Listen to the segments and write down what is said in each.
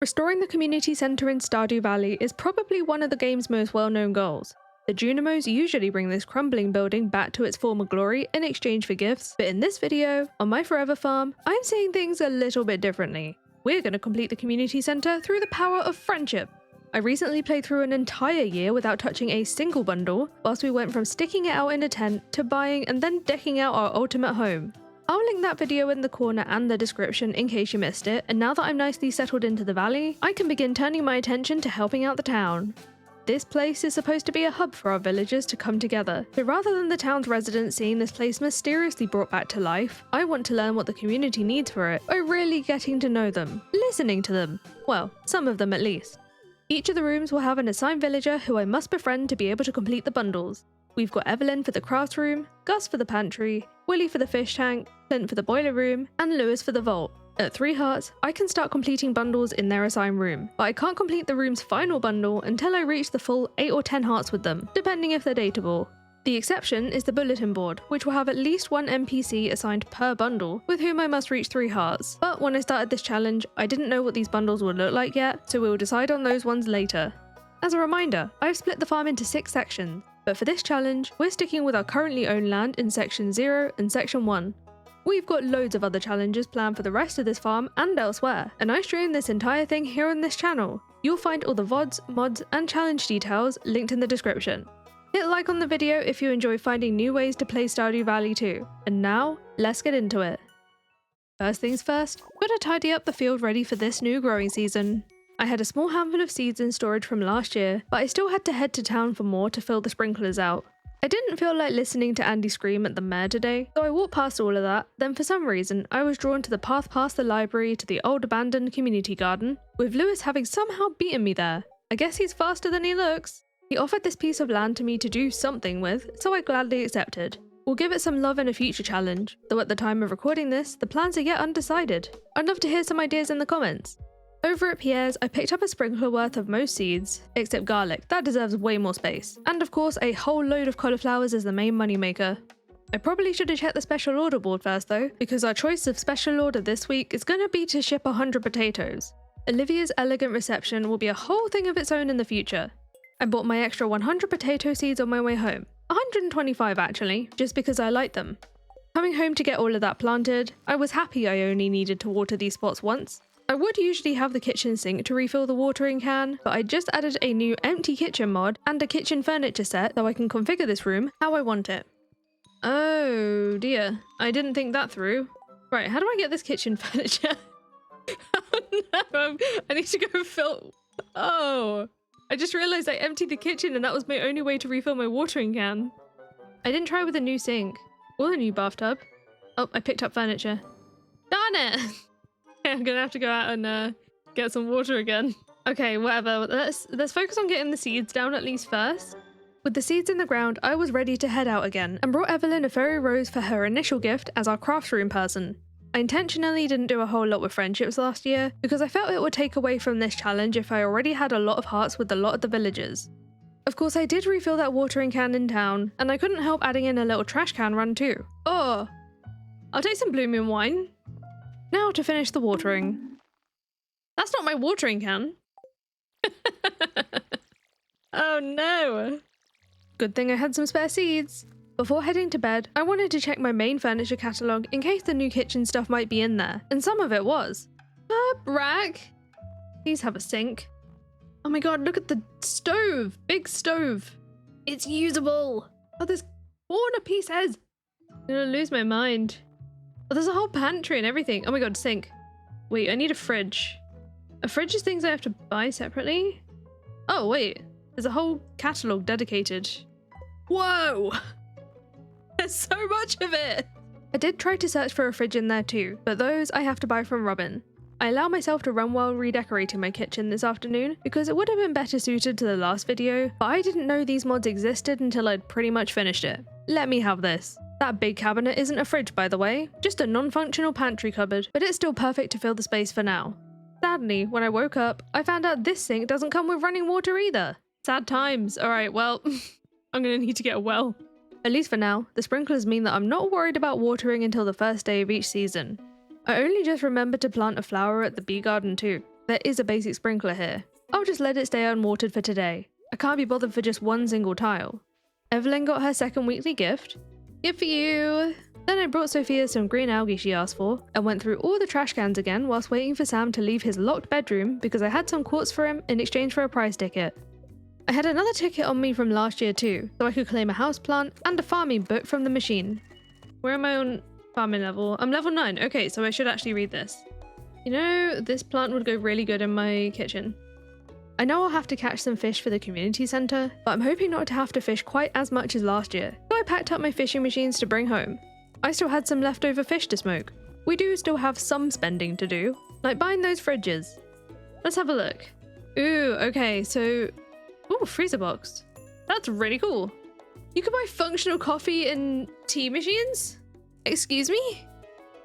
Restoring the community centre in Stardew Valley is probably one of the game's most well-known goals. The Junimos usually bring this crumbling building back to its former glory in exchange for gifts, but in this video, on my forever farm, I'm seeing things a little bit differently. We're going to complete the community centre through the power of friendship. I recently played through an entire year without touching a single bundle, whilst we went from sticking it out in a tent to buying and then decking out our ultimate home. I'll link that video in the corner and the description in case you missed it, and now that I'm nicely settled into the valley, I can begin turning my attention to helping out the town. This place is supposed to be a hub for our villagers to come together, so rather than the town's residents seeing this place mysteriously brought back to life, I want to learn what the community needs for it by really getting to know them, listening to them. Well, some of them at least. Each of the rooms will have an assigned villager who I must befriend to be able to complete the bundles. We've got Evelyn for the crafts room, Gus for the pantry, Willie for the fish tank, Clint for the boiler room, and Lewis for the vault. At 3 hearts, I can start completing bundles in their assigned room, but I can't complete the room's final bundle until I reach the full 8 or 10 hearts with them, depending if they're dateable. The exception is the bulletin board, which will have at least 1 NPC assigned per bundle, with whom I must reach 3 hearts. But when I started this challenge, I didn't know what these bundles would look like yet, so we'll decide on those ones later. As a reminder, I've split the farm into 6 sections, but for this challenge, we're sticking with our currently owned land in Section 0 and Section 1. We've got loads of other challenges planned for the rest of this farm and elsewhere, and I stream this entire thing here on this channel. You'll find all the VODs, mods, and challenge details linked in the description. Hit like on the video if you enjoy finding new ways to play Stardew Valley too. And now, let's get into it. First things first, gotta tidy up the field ready for this new growing season. I had a small handful of seeds in storage from last year, but I still had to head to town for more to fill the sprinklers out. I didn't feel like listening to Andy scream at the mare today, so I walked past all of that. Then for some reason, I was drawn to the path past the library to the old abandoned community garden, with Lewis having somehow beaten me there. I guess he's faster than he looks. He offered this piece of land to me to do something with, so I gladly accepted. We'll give it some love in a future challenge, though at the time of recording this, the plans are yet undecided. I'd love to hear some ideas in the comments. Over at Pierre's, I picked up a sprinkler worth of most seeds, except garlic, that deserves way more space. And of course, a whole load of cauliflowers is the main moneymaker. I probably should have checked the special order board first though, because our choice of special order this week is going to be to ship 100 potatoes. Olivia's elegant reception will be a whole thing of its own in the future. I bought my extra 100 potato seeds on my way home. 125 actually, just because I like them. Coming home to get all of that planted, I was happy I only needed to water these spots once. I would usually have the kitchen sink to refill the watering can, but I just added a new empty kitchen mod and a kitchen furniture set so I can configure this room how I want it. Oh dear, I didn't think that through. Right, how do I get this kitchen furniture? Oh no, I need to go fill... Oh, I just realized I emptied the kitchen and that was my only way to refill my watering can. I didn't try with a new sink or a new bathtub. Oh, I picked up furniture. Darn it! I'm gonna have to go out and get some water again. Okay, whatever. Let's focus on getting the seeds down at least first. With the seeds in the ground, I was ready to head out again and brought Evelyn a fairy rose for her initial gift as our crafts room person. I intentionally didn't do a whole lot with friendships last year because I felt it would take away from this challenge if I already had a lot of hearts with a lot of the villagers. Of course, I did refill that watering can in town, and I couldn't help adding in a little trash can run too. Oh, I'll take some Blue Moon wine. Now to finish the watering. That's not my watering can. Oh no. Good thing I had some spare seeds. Before heading to bed, I wanted to check my main furniture catalogue in case the new kitchen stuff might be in there, and some of it was. Rack. Please have a sink. Oh my god, look at the stove! Big stove! It's usable! Oh, there's corner pieces! I'm gonna lose my mind. Oh, there's a whole pantry and everything. Oh my god, sink. Wait, I need a fridge. A fridge is things I have to buy separately? Oh, wait. There's a whole catalogue dedicated. Whoa! There's so much of it! I did try to search for a fridge in there too, but those I have to buy from Robin. I allowed myself to run while redecorating my kitchen this afternoon because it would have been better suited to the last video, but I didn't know these mods existed until I'd pretty much finished it. Let me have this. That big cabinet isn't a fridge, by the way, just a non-functional pantry cupboard, but it's still perfect to fill the space for now. Sadly, when I woke up, I found out this sink doesn't come with running water either. Sad times. Alright, well, I'm gonna need to get a well. At least for now, the sprinklers mean that I'm not worried about watering until the first day of each season. I only just remembered to plant a flower at the bee garden too. there is a basic sprinkler here. I'll just let it stay unwatered for today. I can't be bothered for just one single tile. Evelyn got her second weekly gift. Good for you! Then I brought Sophia some green algae she asked for, and went through all the trash cans again whilst waiting for Sam to leave his locked bedroom because I had some quartz for him in exchange for a prize ticket. I had another ticket on me from last year too, so I could claim a houseplant and a farming book from the machine. Where am I on farming level? I'm level 9, okay, so I should actually read this. You know, this plant would go really good in my kitchen. I know I'll have to catch some fish for the community centre, but I'm hoping not to have to fish quite as much as last year, so I packed up my fishing machines to bring home. I still had some leftover fish to smoke. We do still have some spending to do, like buying those fridges. Let's have a look. Ooh, okay, so... Ooh, freezer box. That's really cool. You can buy functional coffee and tea machines? Excuse me?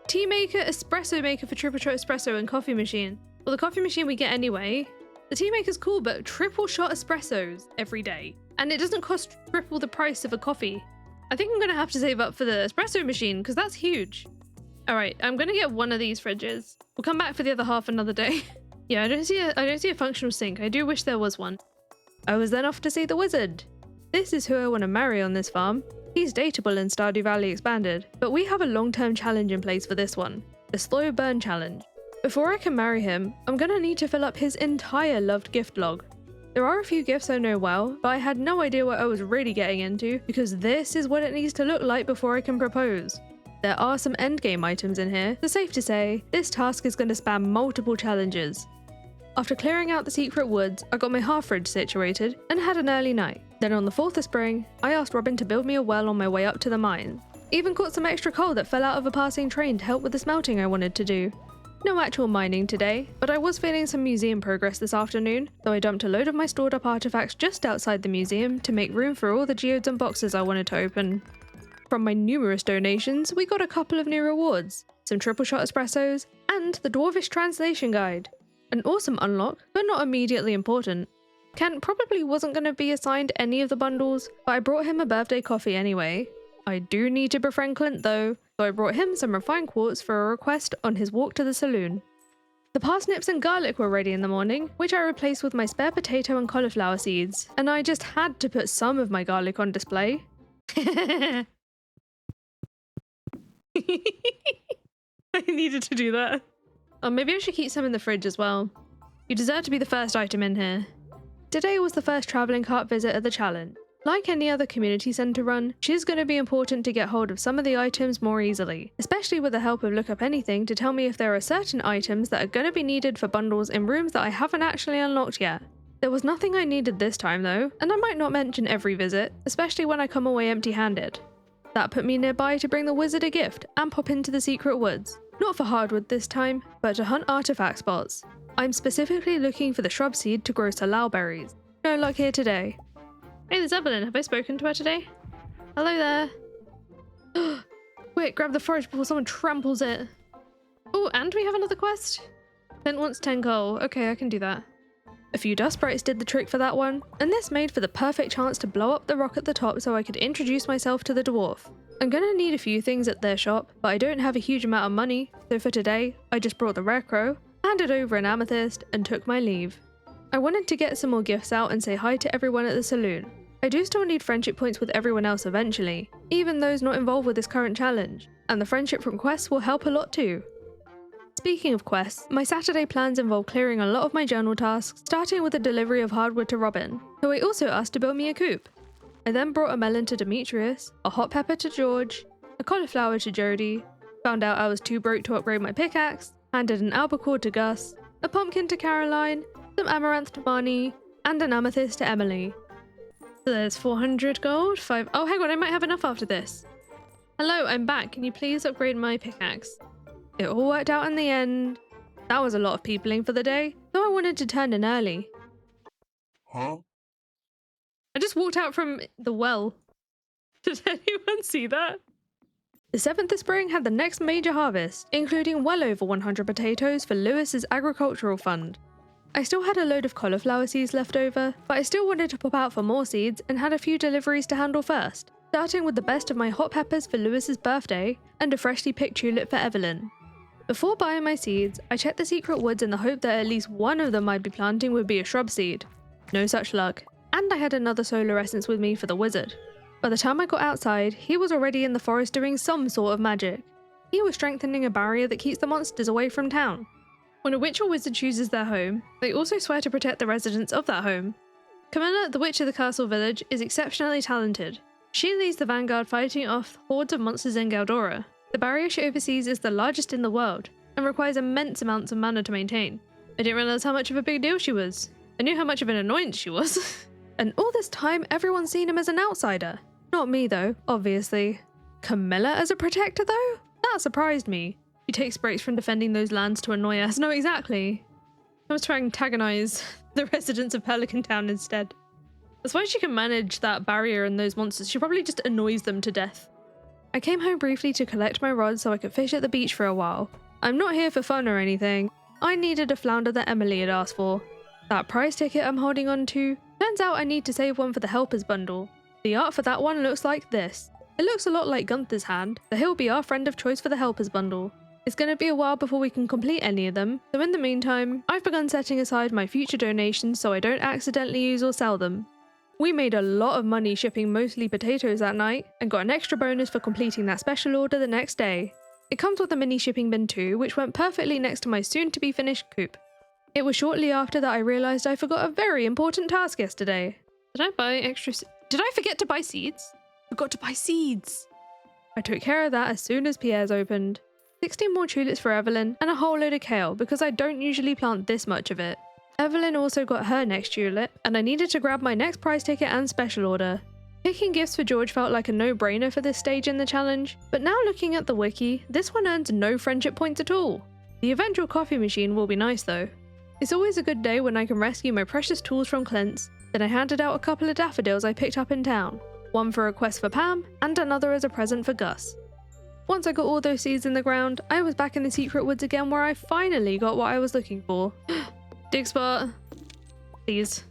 Tea maker, espresso maker for triple shot espresso and coffee machine. Well, the coffee machine we get anyway. The tea maker's cool, but triple shot espressos every day. And it doesn't cost triple the price of a coffee. I think I'm gonna have to save up for the espresso machine because that's huge. All right, I'm gonna get one of these fridges. We'll come back for the other half another day. Yeah, I don't see a functional sink. I do wish there was one. I was then off to see the wizard. This is who I want to marry on this farm. He's dateable in Stardew Valley Expanded, but we have a long-term challenge in place for this one, the slow burn challenge. Before I can marry him, I'm gonna need to fill up his entire loved gift log. There are a few gifts I know well, but I had no idea what I was really getting into because this is what it needs to look like before I can propose. There are some endgame items in here, so safe to say, this task is going to span multiple challenges. After clearing out the secret woods, I got my half fridge situated and had an early night. Then on the 4th of spring, I asked Robin to build me a well on my way up to the mine. Even caught some extra coal that fell out of a passing train to help with the smelting I wanted to do. No actual mining today, but I was feeling some museum progress this afternoon, so I dumped a load of my stored up artifacts just outside the museum to make room for all the geodes and boxes I wanted to open. From my numerous donations, we got a couple of new rewards, some triple shot espressos, and the Dwarvish translation guide. An awesome unlock, but not immediately important. Kent probably wasn't going to be assigned any of the bundles, but I brought him a birthday coffee anyway. I do need to befriend Clint though, so I brought him some refined quartz for a request on his walk to the saloon. The parsnips and garlic were ready in the morning, which I replaced with my spare potato and cauliflower seeds, and I just had to put some of my garlic on display. I needed to do that. Oh, maybe I should keep some in the fridge as well. You deserve to be the first item in here. Today was the first travelling cart visit of the challenge. Like any other community centre run, she's going to be important to get hold of some of the items more easily, especially with the help of Look Up Anything to tell me if there are certain items that are going to be needed for bundles in rooms that I haven't actually unlocked yet. There was nothing I needed this time though, and I might not mention every visit, especially when I come away empty-handed. That put me nearby to bring the wizard a gift and pop into the secret woods. Not for hardwood this time, but to hunt artifact spots. I'm specifically looking for the shrub seed to grow salal berries. No luck here today. Hey, there's Evelyn. Have I spoken to her today? Hello there. Quick, grab the forage before someone tramples it. Oh, and we have another quest? Clint wants 10 coal. Okay, I can do that. A few dust sprites did the trick for that one, and this made for the perfect chance to blow up the rock at the top so I could introduce myself to the dwarf. I'm gonna need a few things at their shop, but I don't have a huge amount of money, so for today, I just brought the rare crow, handed over an amethyst, and took my leave. I wanted to get some more gifts out and say hi to everyone at the saloon. I do still need friendship points with everyone else eventually, even those not involved with this current challenge, and the friendship from quests will help a lot too. Speaking of quests, my Saturday plans involve clearing a lot of my journal tasks, starting with the delivery of hardwood to Robin, who I also asked to build me a coop. I then brought a melon to Demetrius, a hot pepper to George, a cauliflower to Jody, found out I was too broke to upgrade my pickaxe, handed an albacore to Gus, a pumpkin to Caroline, some amaranth to Marnie, and an amethyst to Emily. So there's 400 gold, 5... Oh, hang on, I might have enough after this. Hello, I'm back. Can you please upgrade my pickaxe? It all worked out in the end. That was a lot of peopling for the day, so I wanted to turn in early. Huh? I just walked out from the well. Did anyone see that? The 7th of spring had the next major harvest, including well over 100 potatoes for Lewis's agricultural fund. I still had a load of cauliflower seeds left over, but I still wanted to pop out for more seeds and had a few deliveries to handle first, starting with the best of my hot peppers for Lewis's birthday and a freshly picked tulip for Evelyn. Before buying my seeds, I checked the secret woods in the hope that at least one of them I'd be planting would be a shrub seed. No such luck, and I had another solar essence with me for the wizard. By the time I got outside, he was already in the forest doing some sort of magic. He was strengthening a barrier that keeps the monsters away from town. When a witch or wizard chooses their home, they also swear to protect the residents of that home. Camilla, the witch of the castle village, is exceptionally talented. She leads the vanguard fighting off hordes of monsters in Galdora. The barrier she oversees is the largest in the world, and requires immense amounts of mana to maintain. I didn't realize how much of a big deal she was. I knew how much of an annoyance she was. And all this time, everyone's seen him as an outsider. Not me though, obviously. Camilla as a protector though? That surprised me. She takes breaks from defending those lands to annoy us. No, exactly. I was trying to antagonize the residents of Pelican Town instead. That's why she can manage that barrier and those monsters. She probably just annoys them to death. I came home briefly to collect my rods so I could fish at the beach for a while. I'm not here for fun or anything. I needed a flounder that Emily had asked for. That prize ticket I'm holding on to, turns out I need to save one for the helpers bundle. The art for that one looks like this. It looks a lot like Gunther's hand, so he'll be our friend of choice for the helpers bundle. It's going to be a while before we can complete any of them, so in the meantime, I've begun setting aside my future donations so I don't accidentally use or sell them. We made a lot of money shipping mostly potatoes that night, and got an extra bonus for completing that special order the next day. It comes with a mini shipping bin too, which went perfectly next to my soon-to-be finished coop. It was shortly after that I realised I forgot a very important task yesterday. Did I forget to buy seeds? Forgot to buy seeds! I took care of that as soon as Pierre's opened. 16 more tulips for Evelyn, and a whole load of kale because I don't usually plant this much of it. Evelyn also got her next tulip, and I needed to grab my next prize ticket and special order. Picking gifts for George felt like a no-brainer for this stage in the challenge, but now looking at the wiki, this one earns no friendship points at all. The eventual coffee machine will be nice though. It's always a good day when I can rescue my precious tools from Clint's. Then I handed out a couple of daffodils I picked up in town, one for a quest for Pam, and another as a present for Gus. Once I got all those seeds in the ground, I was back in the secret woods again where I finally got what I was looking for. Dig spot. Please.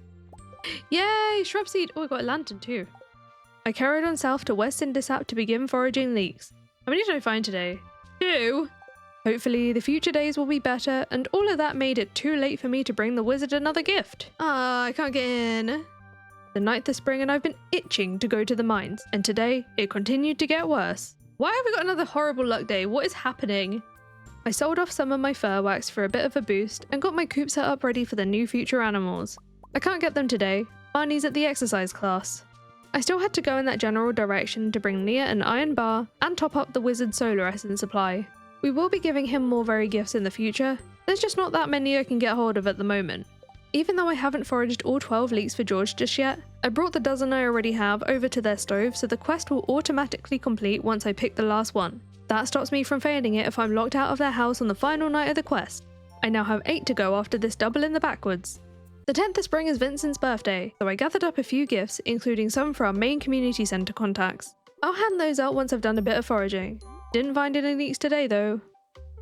Yay! Shrub seed! Oh, I got a lantern too. I carried on south to West Indisap to begin foraging leeks. How many did I find today? 2? Hopefully the future days will be better, and all of that made it too late for me to bring the wizard another gift. I can't get in. The 9th of spring and I've been itching to go to the mines, and today it continued to get worse. Why have we got another horrible luck day? What is happening? I sold off some of my fur wax for a bit of a boost and got my coop set up ready for the new future animals. I can't get them today. Barney's at the exercise class. I still had to go in that general direction to bring Nia an iron bar and top up the wizard's solar essence supply. We will be giving him more very gifts in the future. There's just not that many I can get hold of at the moment. Even though I haven't foraged all 12 leeks for George just yet, I brought the dozen I already have over to their stove so the quest will automatically complete once I pick the last one. That stops me from failing it if I'm locked out of their house on the final night of the quest. I now have 8 to go after this double in the backwoods. The 10th of spring is Vincent's birthday, so I gathered up a few gifts, including some for our main community centre contacts. I'll hand those out once I've done a bit of foraging. Didn't find any leeks today though.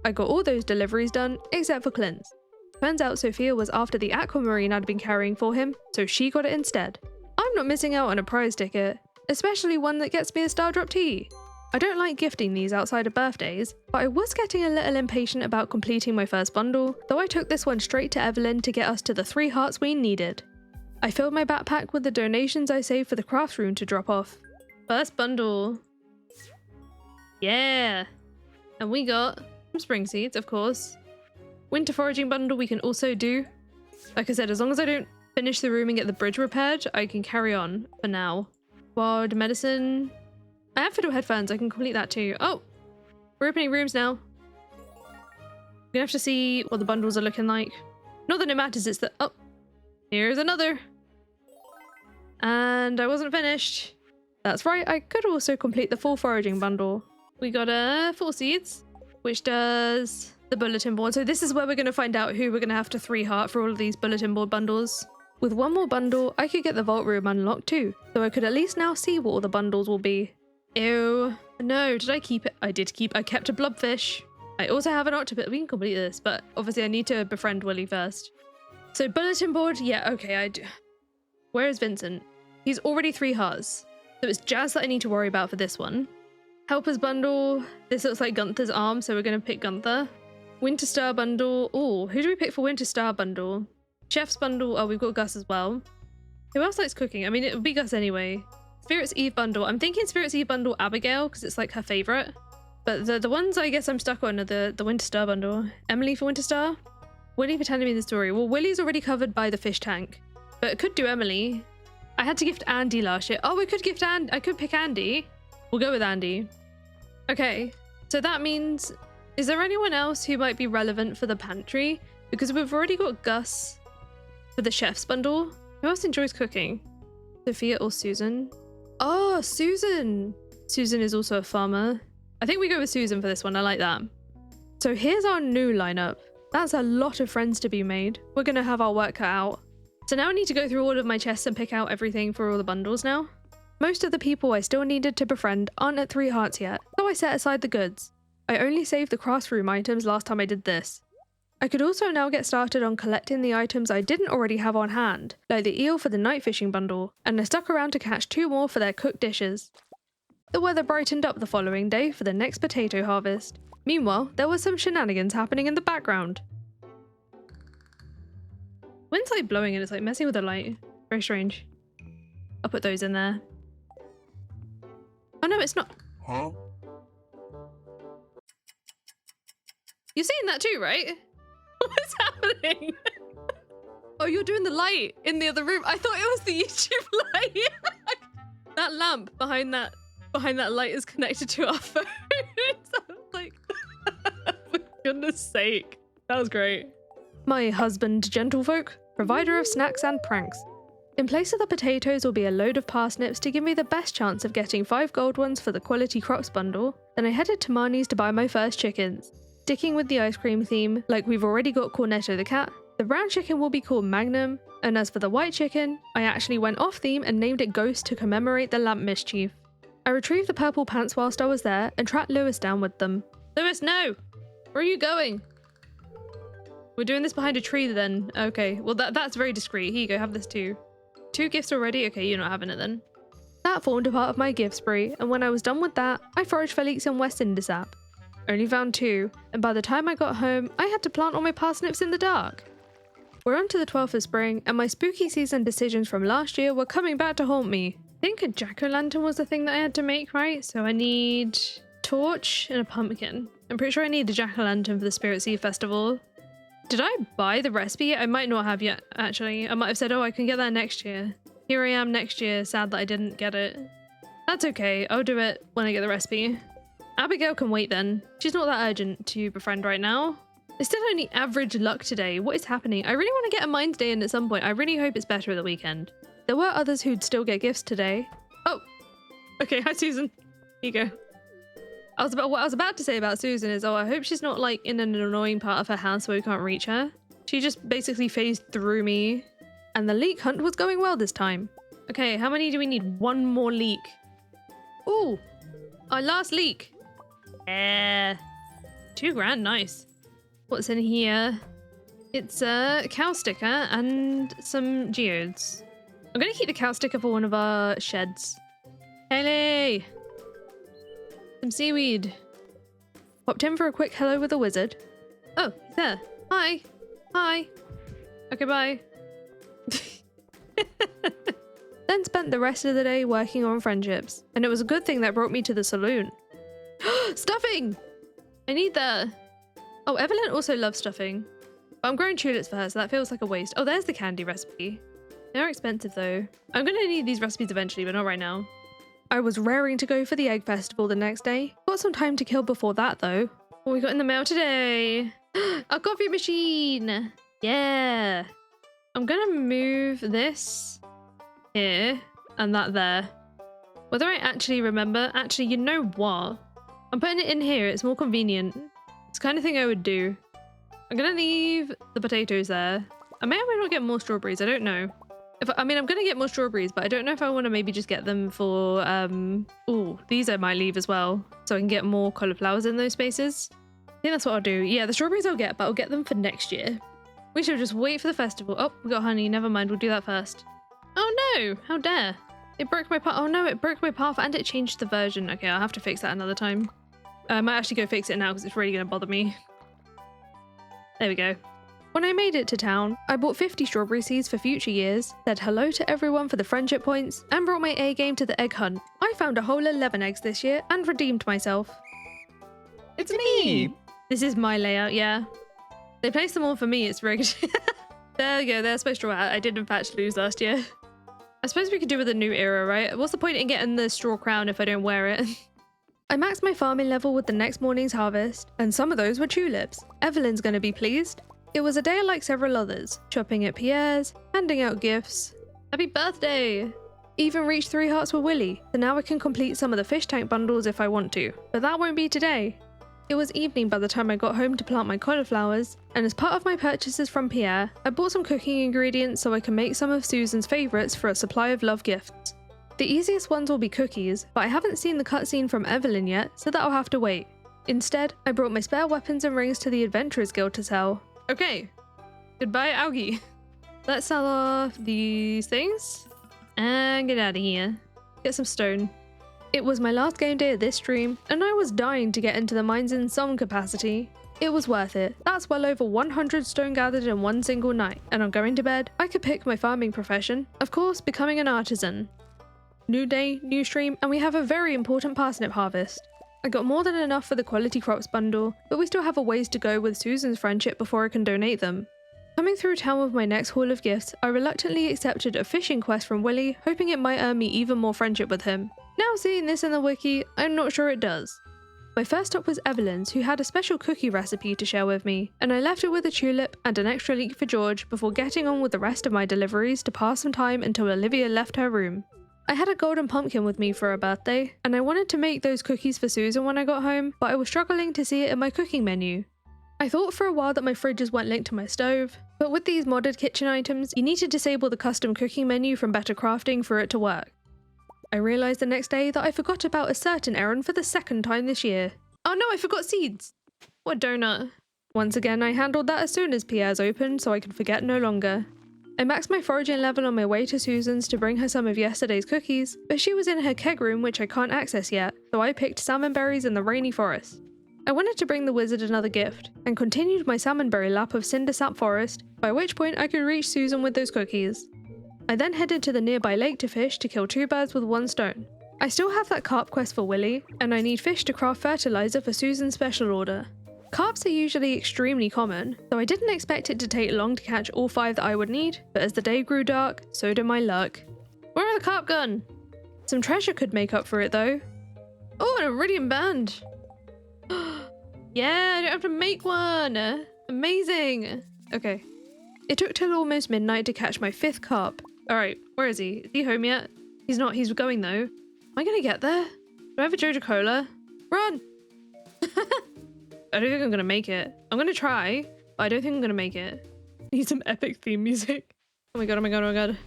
I got all those deliveries done, except for Clint's. Turns out Sophia was after the aquamarine I'd been carrying for him, so she got it instead. I'm not missing out on a prize ticket, especially one that gets me a Star Drop tea. I don't like gifting these outside of birthdays, but I was getting a little impatient about completing my first bundle, so I took this one straight to Evelyn to get us to the 3 hearts we needed. I filled my backpack with the donations I saved for the crafts room to drop off. First bundle. Yeah! And we got some spring seeds, of course. Winter foraging bundle we can also do. Like I said, as long as I don't finish the room and get the bridge repaired, I can carry on for now. Wild medicine. I have fiddle headphones, I can complete that too. Oh! We're opening rooms now. We're gonna have to see what the bundles are looking like. Not that it matters, it's that— oh! Here's another! And I wasn't finished. That's right, I could also complete the full foraging bundle. We got 4 seeds, which does the bulletin board. So this is where we're going to find out who we're going to have to 3 heart for all of these bulletin board bundles. With one more bundle, I could get the vault room unlocked too, so I could at least now see what all the bundles will be. Ew. No, did I keep it? I kept a blobfish. I also have an octopus. We can complete this, but obviously I need to befriend Willy first. So bulletin board, yeah, okay, I do. Where is Vincent? He's already 3 hearts. So it's Jazz that I need to worry about for this one. Helper's bundle. This looks like Gunther's arm, so we're going to pick Gunther. Winter Star bundle. Oh, who do we pick for Winter Star bundle? Chef's bundle. Oh, we've got Gus as well. Who else likes cooking? I mean, it would be Gus anyway. Spirits Eve bundle. I'm thinking Spirits Eve bundle Abigail because it's like her favorite. But the ones I guess I'm stuck on are the Winter Star bundle. Emily for Winter Star. Willie for telling me the story. Well, Willie's already covered by the fish tank, but it could do Emily. I had to gift Andy last year. Oh, we could gift Andy. I could pick Andy. We'll go with Andy. Okay, so that means, is there anyone else who might be relevant for the pantry? Because we've already got Gus for the chef's bundle. Who else enjoys cooking? Sophia or Susan? Oh, Susan. Susan is also a farmer. I think we go with Susan for this one. I like that. So here's our new lineup. That's a lot of friends to be made. We're going to have our work cut out. So now I need to go through all of my chests and pick out everything for all the bundles now. Most of the people I still needed to befriend aren't at 3 hearts yet, so I set aside the goods. I only saved the classroom items last time I did this. I could also now get started on collecting the items I didn't already have on hand, like the eel for the night fishing bundle, and I stuck around to catch 2 more for their cooked dishes. The weather brightened up the following day for the next potato harvest. Meanwhile, there was some shenanigans happening in the background. Wind's like blowing and it's like messing with the light. Very strange. I'll put those in there. Oh no, it's not. Huh? You're seeing that too, right? What's happening? Oh, you're doing the light in the other room. I thought it was the YouTube light. That lamp behind that light is connected to our phone. So I was like, for goodness sake. That was great. My husband, gentlefolk, provider of snacks and pranks. In place of the potatoes will be a load of parsnips to give me the best chance of getting 5 gold ones for the quality crops bundle. Then I headed to Marnie's to buy my first chickens. Sticking with the ice cream theme, like we've already got Cornetto the cat, the brown chicken will be called Magnum, and as for the white chicken, I actually went off theme and named it Ghost to commemorate the lamp mischief. I retrieved the purple pants whilst I was there and tracked Lewis down with them. Lewis, no! Where are you going? We're doing this behind a tree then. Okay, well that's very discreet. Here you go, have this too. 2 gifts already? Okay, you're not having it then. That formed a part of my gift spree, and when I was done with that, I foraged for leeks and West Indisap. Only found 2, and by the time I got home, I had to plant all my parsnips in the dark. We're on to the 12th of spring, and my spooky season decisions from last year were coming back to haunt me. I think a jack-o'-lantern was the thing that I had to make, right? So I need torch and a pumpkin. I'm pretty sure I need a jack-o'-lantern for the Spirit Sea Festival. Did I buy the recipe yet? I might not have yet, actually. I might have said, oh, I can get that next year. Here I am next year, sad that I didn't get it. That's okay, I'll do it when I get the recipe. Abigail can wait then. She's not that urgent to befriend right now. It's still only average luck today. What is happening? I really want to get a Minds Day in at some point. I really hope it's better at the weekend. There were others who'd still get gifts today. Oh, okay, hi Susan. Here you go. What I was about to say about Susan is, oh, I hope she's not like in an annoying part of her house where we can't reach her. She just basically phased through me. And the leek hunt was going well this time. Okay, how many do we need? 1 more leek. Ooh, our last leek. Yeah. 2 grand, nice. What's in here? It's a cow sticker and some geodes. I'm gonna keep the cow sticker for one of our sheds. Haley! Some seaweed. Popped in for a quick hello with the wizard. Oh, he's there. Hi. Hi. Okay, bye. Then spent the rest of the day working on friendships, and it was a good thing that brought me to the saloon. Stuffing! I need that. Oh, Evelyn also loves stuffing. But I'm growing tulips for her, so that feels like a waste. Oh, there's the candy recipe. They're expensive though. I'm gonna need these recipes eventually, but not right now. I was raring to go for the egg festival the next day. Got some time to kill before that though. What we got in the mail today? A coffee machine! Yeah! I'm gonna move this here and that there. Whether I actually remember, actually, you know what? I'm putting it in here, it's more convenient. It's the kind of thing I would do. I'm gonna leave the potatoes there. I may or may not get more strawberries, I don't know. I'm gonna get more strawberries, but I don't know if I want to maybe just get them for, ooh, these I might leave as well, so I can get more cauliflowers in those spaces. I think that's what I'll do. Yeah, the strawberries I'll get, but I'll get them for next year. We shall just wait for the festival. Oh, we got honey, never mind, we'll do that first. Oh no, how dare. It broke my path. Oh no, it broke my path and it changed the version. Okay, I'll have to fix that another time. I might actually go fix it now because it's really gonna bother me. There we go. When I made it to town, I bought 50 strawberry seeds for future years, said hello to everyone for the friendship points, and brought my A game to the egg hunt. I found a whole 11 eggs this year and redeemed myself. It's me! This is my layout, yeah. They placed them all for me, it's rigged. There we go, there's my straw hat. I did in fact lose last year. I suppose we could do with a new era, right? What's the point in getting the straw crown if I don't wear it? I maxed my farming level with the next morning's harvest, and some of those were tulips. Evelyn's gonna be pleased. It was a day like several others, shopping at Pierre's, handing out gifts. Happy birthday! Even reached 3 hearts with Willy, so now I can complete some of the fish tank bundles if I want to, but that won't be today. It was evening by the time I got home to plant my cauliflowers, and as part of my purchases from Pierre, I bought some cooking ingredients so I can make some of Susan's favourites for a supply of love gifts. The easiest ones will be cookies, but I haven't seen the cutscene from Evelyn yet, so that'll have to wait. Instead, I brought my spare weapons and rings to the Adventurers Guild to sell. Okay, goodbye Augie. Let's sell off these things and get out of here. Get some stone. It was my last game day of this stream, and I was dying to get into the mines in some capacity. It was worth it. That's well over 100 stone gathered in one single night, and on going to bed, I could pick my farming profession. Of course, becoming an artisan. New day, new stream, and we have a very important parsnip harvest. I got more than enough for the quality crops bundle, but we still have a ways to go with Susan's friendship before I can donate them. Coming through town with my next haul of gifts, I reluctantly accepted a fishing quest from Willy, hoping it might earn me even more friendship with him. Now seeing this in the wiki, I'm not sure it does. My first stop was Evelyn's, who had a special cookie recipe to share with me, and I left it with a tulip and an extra leek for George before getting on with the rest of my deliveries to pass some time until Olivia left her room. I had a golden pumpkin with me for her birthday, and I wanted to make those cookies for Susan when I got home, but I was struggling to see it in my cooking menu. I thought for a while that my fridges weren't linked to my stove, but with these modded kitchen items, you need to disable the custom cooking menu from Better Crafting for it to work. I realised the next day that I forgot about a certain errand for the second time this year. Oh no, I forgot seeds! What donut. Once again, I handled that as soon as Pierre's opened so I could forget no longer. I maxed my foraging level on my way to Susan's to bring her some of yesterday's cookies, but she was in her keg room which I can't access yet, so I picked salmon berries in the rainy forest. I wanted to bring the wizard another gift, and continued my salmonberry lap of Cindersap Forest, by which point I could reach Susan with those cookies. I then headed to the nearby lake to fish to kill 2 birds with 1 stone. I still have that carp quest for Willy, and I need fish to craft fertilizer for Susan's special order. Carps are usually extremely common, so I didn't expect it to take long to catch all 5 that I would need, but as the day grew dark, so did my luck. Where are the carp gone? Some treasure could make up for it though. Oh, an iridium band! Yeah, I don't have to make one! Amazing! Okay. It took till almost midnight to catch my 5th carp. Alright, where is he? Is he home yet? He's not, he's going though. Am I gonna get there? Do I have a Joja Cola? Run! I don't think I'm gonna make it. I'm gonna try, but I don't think I'm gonna make it. Need some epic theme music. Oh my god, oh my god, oh my god.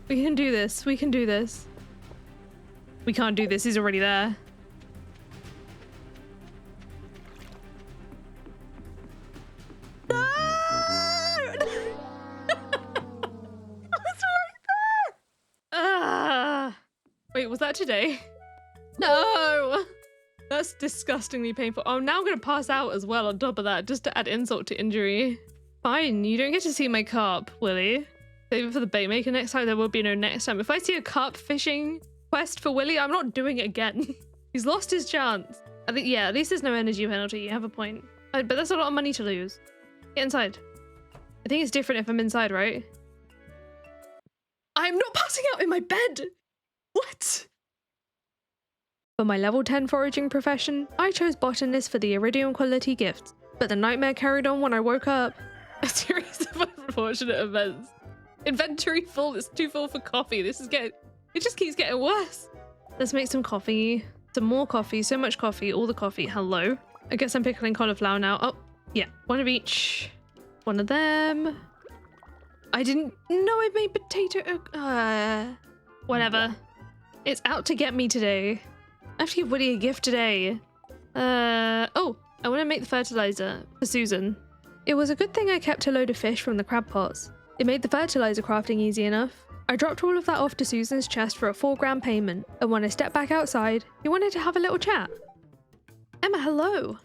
We can do this, we can do this. We can't do this, he's already there. No! It's right there! Ah! Wait, was that today? No! That's disgustingly painful. Oh, now I'm gonna pass out as well on top of that, just to add insult to injury. Fine, you don't get to see my carp, Willy. Save it for the bait maker next time. There will be no next time. If I see a carp fishing quest for Willy, I'm not doing it again. He's lost his chance. I think, yeah, at least there's no energy penalty. You have a point. But that's a lot of money to lose. Get inside. I think it's different if I'm inside, right? I'm not passing out in my bed! What? For my level 10 foraging profession, I chose botanist for the iridium quality gifts, but the nightmare carried on when I woke up. A series of unfortunate events. Inventory full, it's too full for coffee. It just keeps getting worse. Let's make some coffee. Some more coffee, so much coffee, all the coffee. Hello. I guess I'm pickling cauliflower now. Oh, yeah, 1 of each. 1 of them. I didn't know I made potato. Whatever. It's out to get me today. I have to give Woody a gift today. Oh, I want to make the fertilizer for Susan. It was a good thing I kept a load of fish from the crab pots. It made the fertilizer crafting easy enough. I dropped all of that off to Susan's chest for a 4 grand payment, and when I stepped back outside, he wanted to have a little chat. Emma, hello.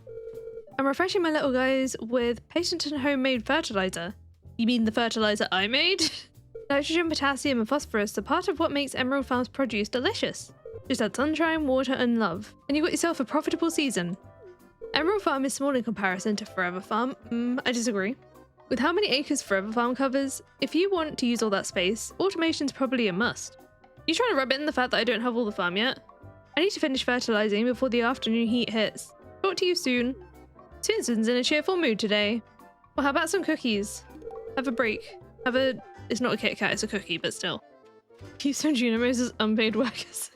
I'm refreshing my little guys with patent and homemade fertilizer. You mean the fertilizer I made? Nitrogen, potassium, and phosphorus are part of what makes Emerald Farm's produce delicious. Just add sunshine, water, and love, and you got yourself a profitable season. Emerald Farm is small in comparison to Forever Farm. I disagree. With how many acres Forever Farm covers, if you want to use all that space, automation's probably a must. You trying to rub in the fact that I don't have all the farm yet? I need to finish fertilizing before the afternoon heat hits. Talk to you soon. Susan's in a cheerful mood today. Well, how about some cookies? Have a break. It's not a Kit Kat, it's a cookie, but still. Keep some Junimos as unpaid workers.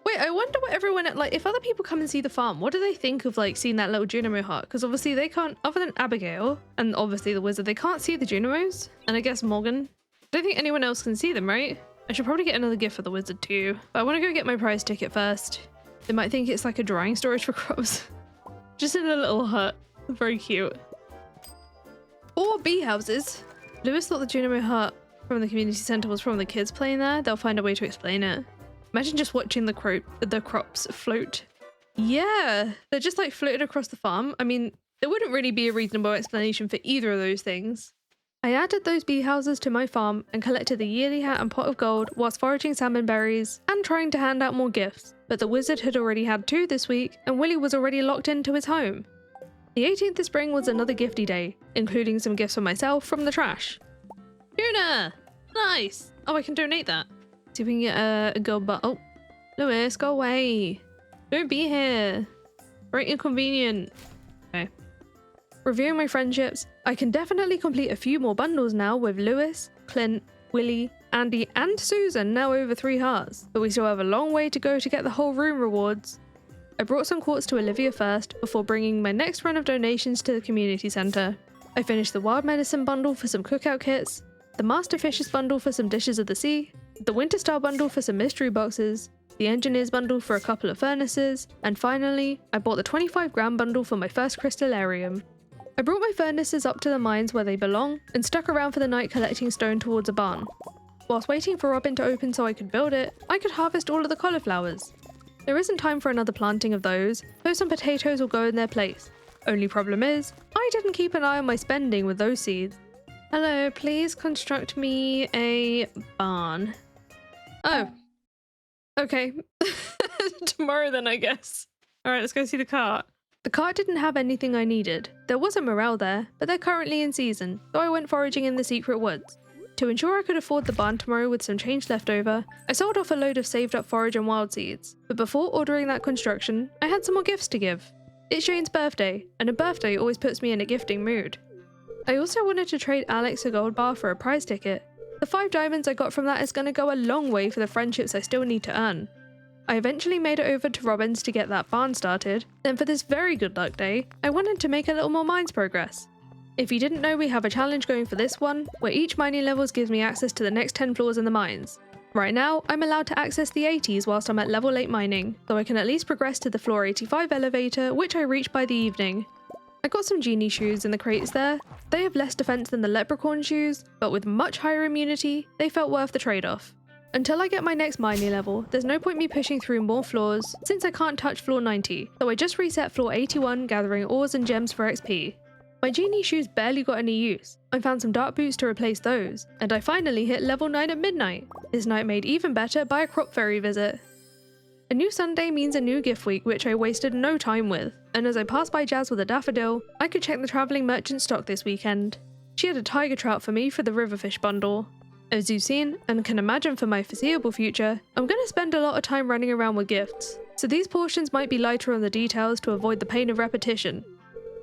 Wait, I wonder what everyone, like, if other people come and see the farm, what do they think of, like, seeing that little Junimo hut? Because obviously they can't, other than Abigail, and obviously the wizard, they can't see the Junimos. And I guess Morgan. I don't think anyone else can see them, right? I should probably get another gift for the wizard too. But I want to go get my prize ticket first. They might think it's like a drying storage for crops. Just in a little hut. Very cute. Or bee houses. Lewis thought the Junimo hut from the community centre was from the kids playing there. They'll find a way to explain it. Imagine just watching the crops float. Yeah, they're just like floated across the farm. I mean, there wouldn't really be a reasonable explanation for either of those things. I added those bee houses to my farm and collected the yearly hat and pot of gold whilst foraging salmon berries and trying to hand out more gifts. But the wizard had already had 2 this week and Willy was already locked into his home. The 18th of spring was another gifty day, including some gifts for myself from the trash. Tuna! Nice! Oh, I can donate that. See if we can get a gold bar. Oh, Lewis, go away. Don't be here. Very inconvenient. Okay. Reviewing my friendships, I can definitely complete a few more bundles now with Lewis, Clint, Willy, Andy, and Susan now over 3 hearts, but we still have a long way to go to get the whole room rewards. I brought some quartz to Olivia first, before bringing my next run of donations to the community centre. I finished the wild medicine bundle for some cookout kits, the master fishes bundle for some dishes of the sea, the winter star bundle for some mystery boxes, the engineers bundle for a couple of furnaces, and finally, I bought the 25-gram bundle for my first crystallarium. I brought my furnaces up to the mines where they belong, and stuck around for the night collecting stone towards a barn. Whilst waiting for Robin to open so I could build it, I could harvest all of the cauliflowers. There isn't time for another planting of those, so some potatoes will go in their place. Only problem is, I didn't keep an eye on my spending with those seeds. Hello, please construct me a barn. Oh. Okay. Tomorrow then, I guess. Alright, let's go see the cart. The cart didn't have anything I needed. There was a morel there, but they're currently in season, so I went foraging in the secret woods. To ensure I could afford the barn tomorrow with some change left over, I sold off a load of saved up forage and wild seeds. But before ordering that construction, I had some more gifts to give. It's Shane's birthday, and a birthday always puts me in a gifting mood. I also wanted to trade Alex a gold bar for a prize ticket. The 5 diamonds I got from that is going to go a long way for the friendships I still need to earn. I eventually made it over to Robin's to get that barn started, then for this very good luck day, I wanted to make a little more mines progress. If you didn't know, we have a challenge going for this one, where each mining levels gives me access to the next 10 floors in the mines. Right now, I'm allowed to access the 80s whilst I'm at level 8 mining, so I can at least progress to the floor 85 elevator, which I reach by the evening. I got some genie shoes in the crates there. They have less defense than the leprechaun shoes, but with much higher immunity, they felt worth the trade-off. Until I get my next mining level, there's no point me pushing through more floors, since I can't touch floor 90, so I just reset floor 81 gathering ores and gems for XP. My genie shoes barely got any use. I found some dark boots to replace those, and I finally hit level 9 at midnight. This night made even better by a crop fairy visit. A new Sunday means a new gift week, which I wasted no time with, and as I passed by Jazz with a daffodil, I could check the travelling merchant stock this weekend. She had a tiger trout for me for the riverfish bundle. As you've seen, and can imagine for my foreseeable future, I'm going to spend a lot of time running around with gifts, so these portions might be lighter on the details to avoid the pain of repetition.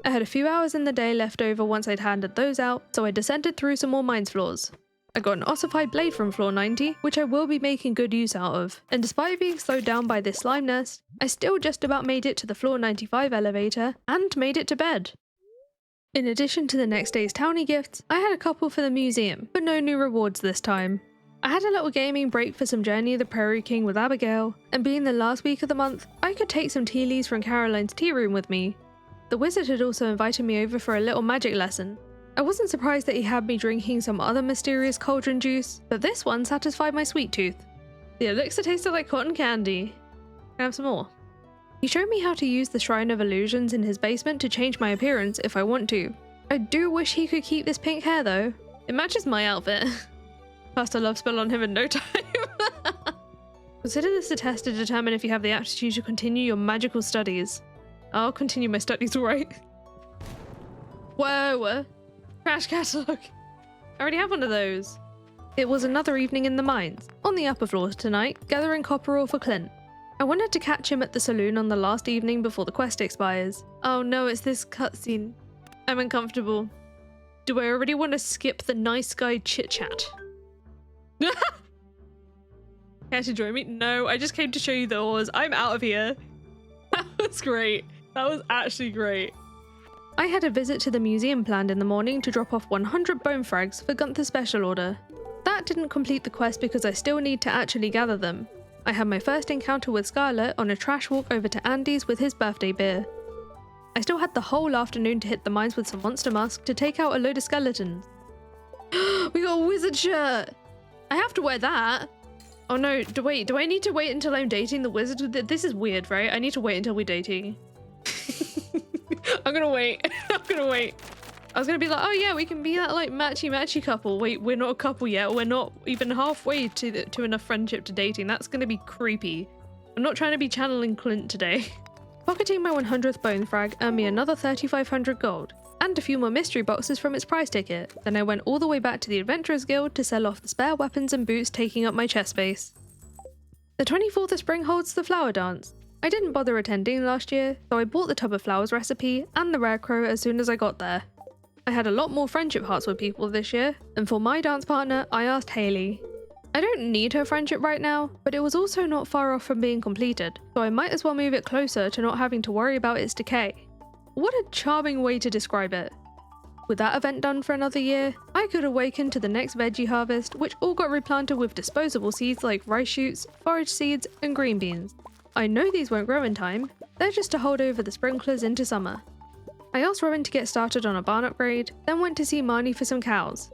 I had a few hours in the day left over once I'd handed those out, so I descended through some more mines floors. I got an ossified blade from floor 90, which I will be making good use out of, and despite being slowed down by this slime nest, I still just about made it to the floor 95 elevator, and made it to bed. In addition to the next day's townie gifts, I had a couple for the museum, but no new rewards this time. I had a little gaming break for some Journey of the Prairie King with Abigail, and being the last week of the month, I could take some tea leaves from Caroline's tea room with me. The wizard had also invited me over for a little magic lesson. I wasn't surprised that he had me drinking some other mysterious cauldron juice, but this one satisfied my sweet tooth. The elixir tasted like cotton candy. Can I have some more? He showed me how to use the Shrine of Illusions in his basement to change my appearance if I want to. I do wish he could keep this pink hair though. It matches my outfit. Cast a love spell on him in no time. Consider this a test to determine if you have the aptitude to continue your magical studies. I'll continue my studies, alright. Whoa! Crash catalogue. I already have one of those. It was another evening in the mines, on the upper floors tonight, gathering copper ore for Clint. I wanted to catch him at the saloon on the last evening before the quest expires. Oh no, it's this cutscene. I'm uncomfortable. Do I already want to skip the nice guy chit-chat? Care to join me? No, I just came to show you the ores. I'm out of here. That was great. That was actually great. I had a visit to the museum planned in the morning to drop off 100 bone frags for Gunther's special order. That didn't complete the quest because I still need to actually gather them. I had my first encounter with Scarlet on a trash walk over to Andy's with his birthday beer. I still had the whole afternoon to hit the mines with some monster musk to take out a load of skeletons. We got a wizard shirt! I have to wear that! Oh no, do I need to wait until I'm dating the wizard? This is weird, right? I need to wait until we're dating. I'm gonna wait. I'm gonna wait. I was gonna be like, oh yeah, we can be that like matchy couple. Wait, we're not a couple yet. We're not even halfway to enough friendship to dating. That's gonna be creepy. I'm not trying to be channeling Clint today. Pocketing my 100th bone frag earned me another 3,500 gold, and a few more mystery boxes from its prize ticket. Then I went all the way back to the Adventurers Guild to sell off the spare weapons and boots taking up my chest space. The 24th of spring holds the flower dance. I didn't bother attending last year, so I bought the tub of flowers recipe and the rare crow as soon as I got there. I had a lot more friendship hearts with people this year, and for my dance partner, I asked Hayley. I don't need her friendship right now, but it was also not far off from being completed, so I might as well move it closer to not having to worry about its decay. What a charming way to describe it. With that event done for another year, I could awaken to the next veggie harvest, which all got replanted with disposable seeds like rice shoots, forage seeds, and green beans. I know these won't grow in time, they're just to hold over the sprinklers into summer. I asked Robin to get started on a barn upgrade, then went to see Marnie for some cows.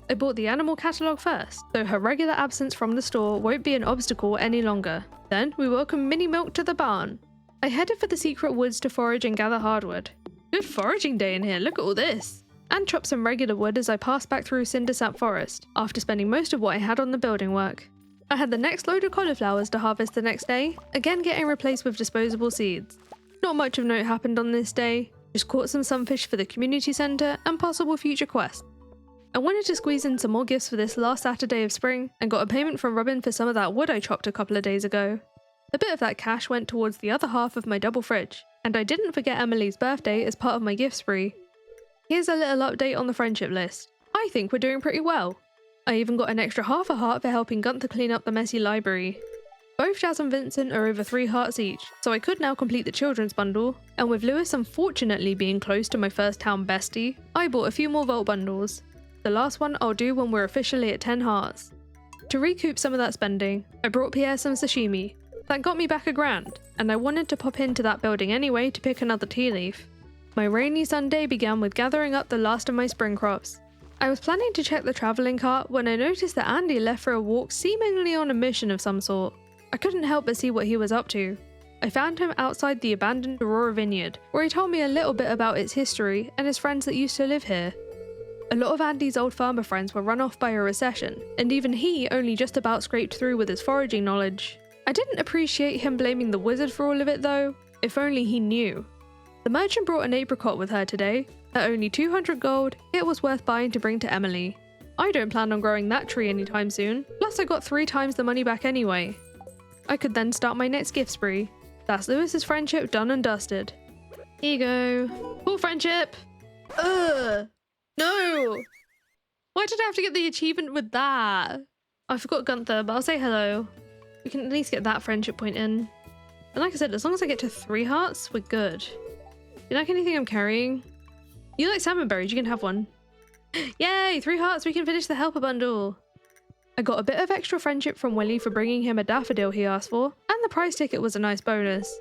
I bought the animal catalogue first, so her regular absence from the store won't be an obstacle any longer. Then we welcome Minnie Milk to the barn. I headed for the secret woods to forage and gather hardwood. Good foraging day in here, look at all this! And chop some regular wood as I passed back through Cindersap Forest, after spending most of what I had on the building work. I had the next load of cauliflowers to harvest the next day, again getting replaced with disposable seeds. Not much of note happened on this day, just caught some sunfish for the community centre and possible future quests. I wanted to squeeze in some more gifts for this last Saturday of spring, and got a payment from Robin for some of that wood I chopped a couple of days ago. A bit of that cash went towards the other half of my double fridge, and I didn't forget Emily's birthday as part of my gift spree. Here's a little update on the friendship list. I think we're doing pretty well. I even got an extra half a heart for helping Gunther clean up the messy library. Both Jazz and Vincent are over 3 hearts each, so I could now complete the children's bundle, and with Lewis unfortunately being close to my first town bestie, I bought a few more vault bundles. The last one I'll do when we're officially at 10 hearts. To recoup some of that spending, I brought Pierre some sashimi. That got me back $1,000, and I wanted to pop into that building anyway to pick another tea leaf. My rainy Sunday began with gathering up the last of my spring crops. I was planning to check the travelling cart when I noticed that Andy left for a walk seemingly on a mission of some sort. I couldn't help but see what he was up to. I found him outside the abandoned Aurora Vineyard, where he told me a little bit about its history and his friends that used to live here. A lot of Andy's old farmer friends were run off by a recession, and even he only just about scraped through with his foraging knowledge. I didn't appreciate him blaming the wizard for all of it though, if only he knew. The merchant brought an apricot with her today. At only 200 gold, it was worth buying to bring to Emily. I don't plan on growing that tree anytime soon, plus I got 3 times the money back anyway. I could then start my next gift spree. That's Lewis's friendship done and dusted. Here you go. Full friendship! Ugh! No! Why did I have to get the achievement with that? I forgot Gunther, but I'll say hello. We can at least get that friendship point in. And like I said, as long as I get to 3 hearts, we're good. You like anything I'm carrying? You like salmon berries, you can have one. Yay, 3 hearts, we can finish the helper bundle. I got a bit of extra friendship from Willie for bringing him a daffodil he asked for, and the prize ticket was a nice bonus.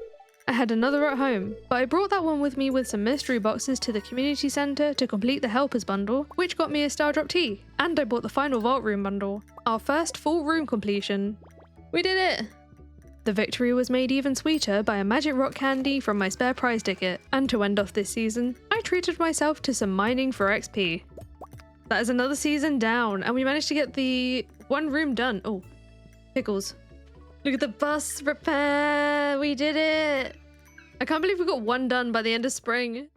I had another at home, but I brought that one with me with some mystery boxes to the community centre to complete the helpers bundle, which got me a star drop tea, and I bought the final vault room bundle, our first full room completion. We did it! The victory was made even sweeter by a magic rock candy from my spare prize ticket, and to end off this season, I treated myself to some mining for XP. That is another season down, and we managed to get the one room done. Oh, pickles. Look at the bus repair! We did it! I can't believe we got one done by the end of spring.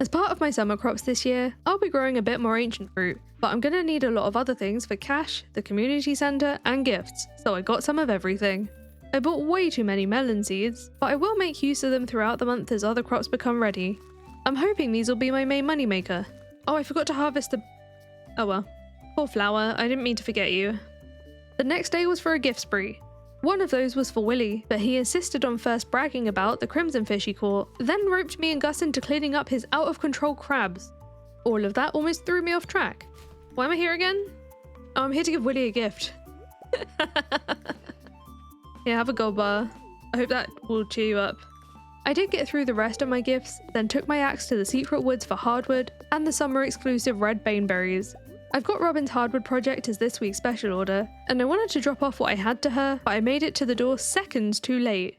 As part of my summer crops this year, I'll be growing a bit more ancient fruit, but I'm gonna need a lot of other things for cash, the community centre, and gifts, so I got some of everything. I bought way too many melon seeds, but I will make use of them throughout the month as other crops become ready. I'm hoping these will be my main moneymaker. Oh, I forgot to harvest the... Oh well. Poor flower, I didn't mean to forget you. The next day was for a gift spree. One of those was for Willy, but he insisted on first bragging about the crimson fish he caught, then roped me and Gus into cleaning up his out-of-control crabs. All of that almost threw me off track. Why am I here again? Oh, I'm here to give Willy a gift. Yeah, have a gold bar. I hope that will cheer you up. I did get through the rest of my gifts, then took my axe to the secret woods for hardwood and the summer exclusive red baneberries. I've got Robin's hardwood project as this week's special order, and I wanted to drop off what I had to her, but I made it to the door seconds too late.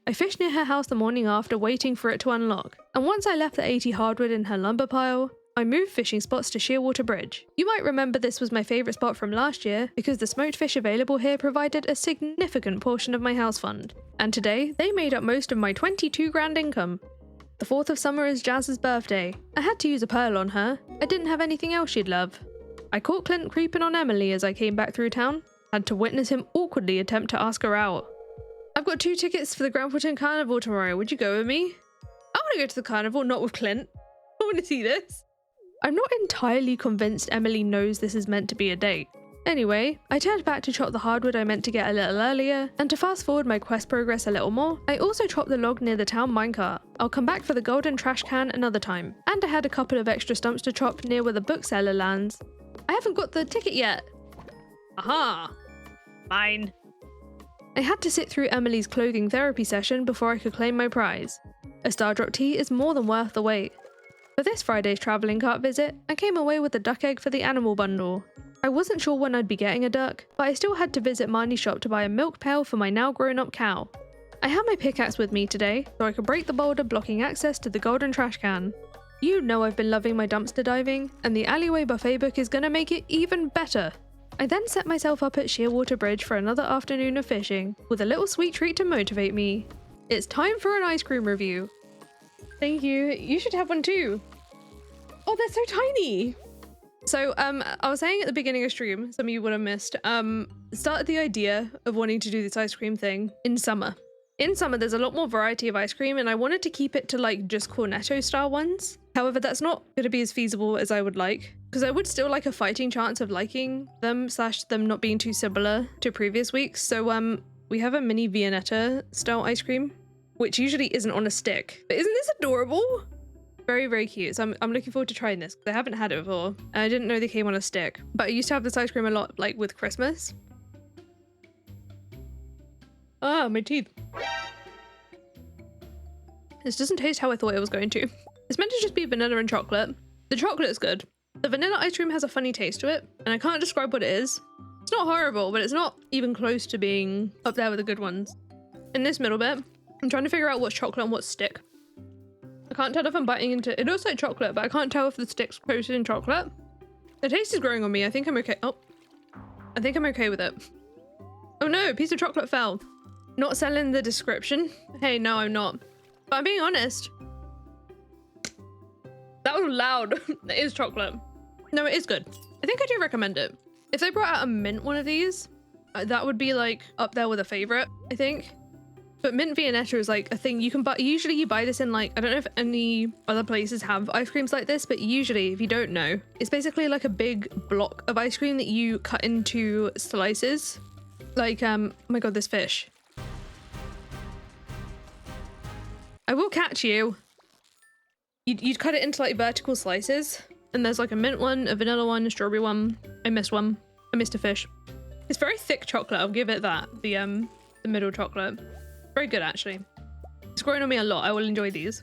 I fished near her house the morning after waiting for it to unlock, and once I left the 80 hardwood in her lumber pile, I moved fishing spots to Shearwater Bridge. You might remember this was my favourite spot from last year because the smoked fish available here provided a significant portion of my house fund, and today they made up most of my 22 grand income. The 4th of summer is Jazz's birthday. I had to use a pearl on her. I didn't have anything else she'd love. I caught Clint creeping on Emily as I came back through town, had to witness him awkwardly attempt to ask her out. I've got 2 tickets for the Grantham Carnival tomorrow, would you go with me? I want to go to the carnival, not with Clint. I want to see this. I'm not entirely convinced Emily knows this is meant to be a date. Anyway, I turned back to chop the hardwood I meant to get a little earlier, and to fast forward my quest progress a little more, I also chopped the log near the town minecart. I'll come back for the golden trash can another time, and I had a couple of extra stumps to chop near where the bookseller lands. I haven't got the ticket yet. Aha! Mine. I had to sit through Emily's clothing therapy session before I could claim my prize. A Stardrop tea is more than worth the wait. For this Friday's travelling cart visit, I came away with a duck egg for the animal bundle. I wasn't sure when I'd be getting a duck, but I still had to visit Marnie's shop to buy a milk pail for my now grown-up cow. I had my pickaxe with me today, so I could break the boulder blocking access to the golden trash can. You know I've been loving my dumpster diving, and the alleyway buffet book is gonna make it even better. I then set myself up at Shearwater Bridge for another afternoon of fishing, with a little sweet treat to motivate me. It's time for an ice cream review. Thank you. You should have one too. Oh, they're so tiny. So, I was saying at the beginning of stream, some of you would have missed, started the idea of wanting to do this ice cream thing in summer. In summer, there's a lot more variety of ice cream, and I wanted to keep it to like just Cornetto style ones. However, that's not going to be as feasible as I would like, because I would still like a fighting chance of liking them / them not being too similar to previous weeks. So, we have a mini Viennetta style ice cream, which usually isn't on a stick. But isn't this adorable? Very, very cute. So I'm looking forward to trying this. I haven't had it before. I didn't know they came on a stick, but I used to have this ice cream a lot, like with Christmas. Ah, my teeth. This doesn't taste how I thought it was going to. It's meant to just be vanilla and chocolate. The chocolate is good. The vanilla ice cream has a funny taste to it, and I can't describe what it is. It's not horrible, but it's not even close to being up there with the good ones. In this middle bit, I'm trying to figure out what's chocolate and what's stick. I can't tell if I'm biting into it. It looks like chocolate, but I can't tell if the stick's coated in chocolate. The taste is growing on me. I think I'm okay. Oh, I think I'm okay with it. Oh no, a piece of chocolate fell. Not selling the description. Hey, no, I'm not. But I'm being honest. That was loud. It is chocolate. No, it is good. I think I do recommend it. If they brought out a mint one of these, that would be like up there with a favorite, I think. But mint Viennetta is like a thing you can buy. Usually you buy this in like, I don't know if any other places have ice creams like this, but usually if you don't know, it's basically like a big block of ice cream that you cut into slices. Like, oh my god, this fish. I will catch you. You'd cut it into like vertical slices, and there's like a mint one, a vanilla one, a strawberry one. I missed one. I missed a fish. It's very thick chocolate, I'll give it that. The middle chocolate. Very good, actually. It's growing on me a lot. I will enjoy these.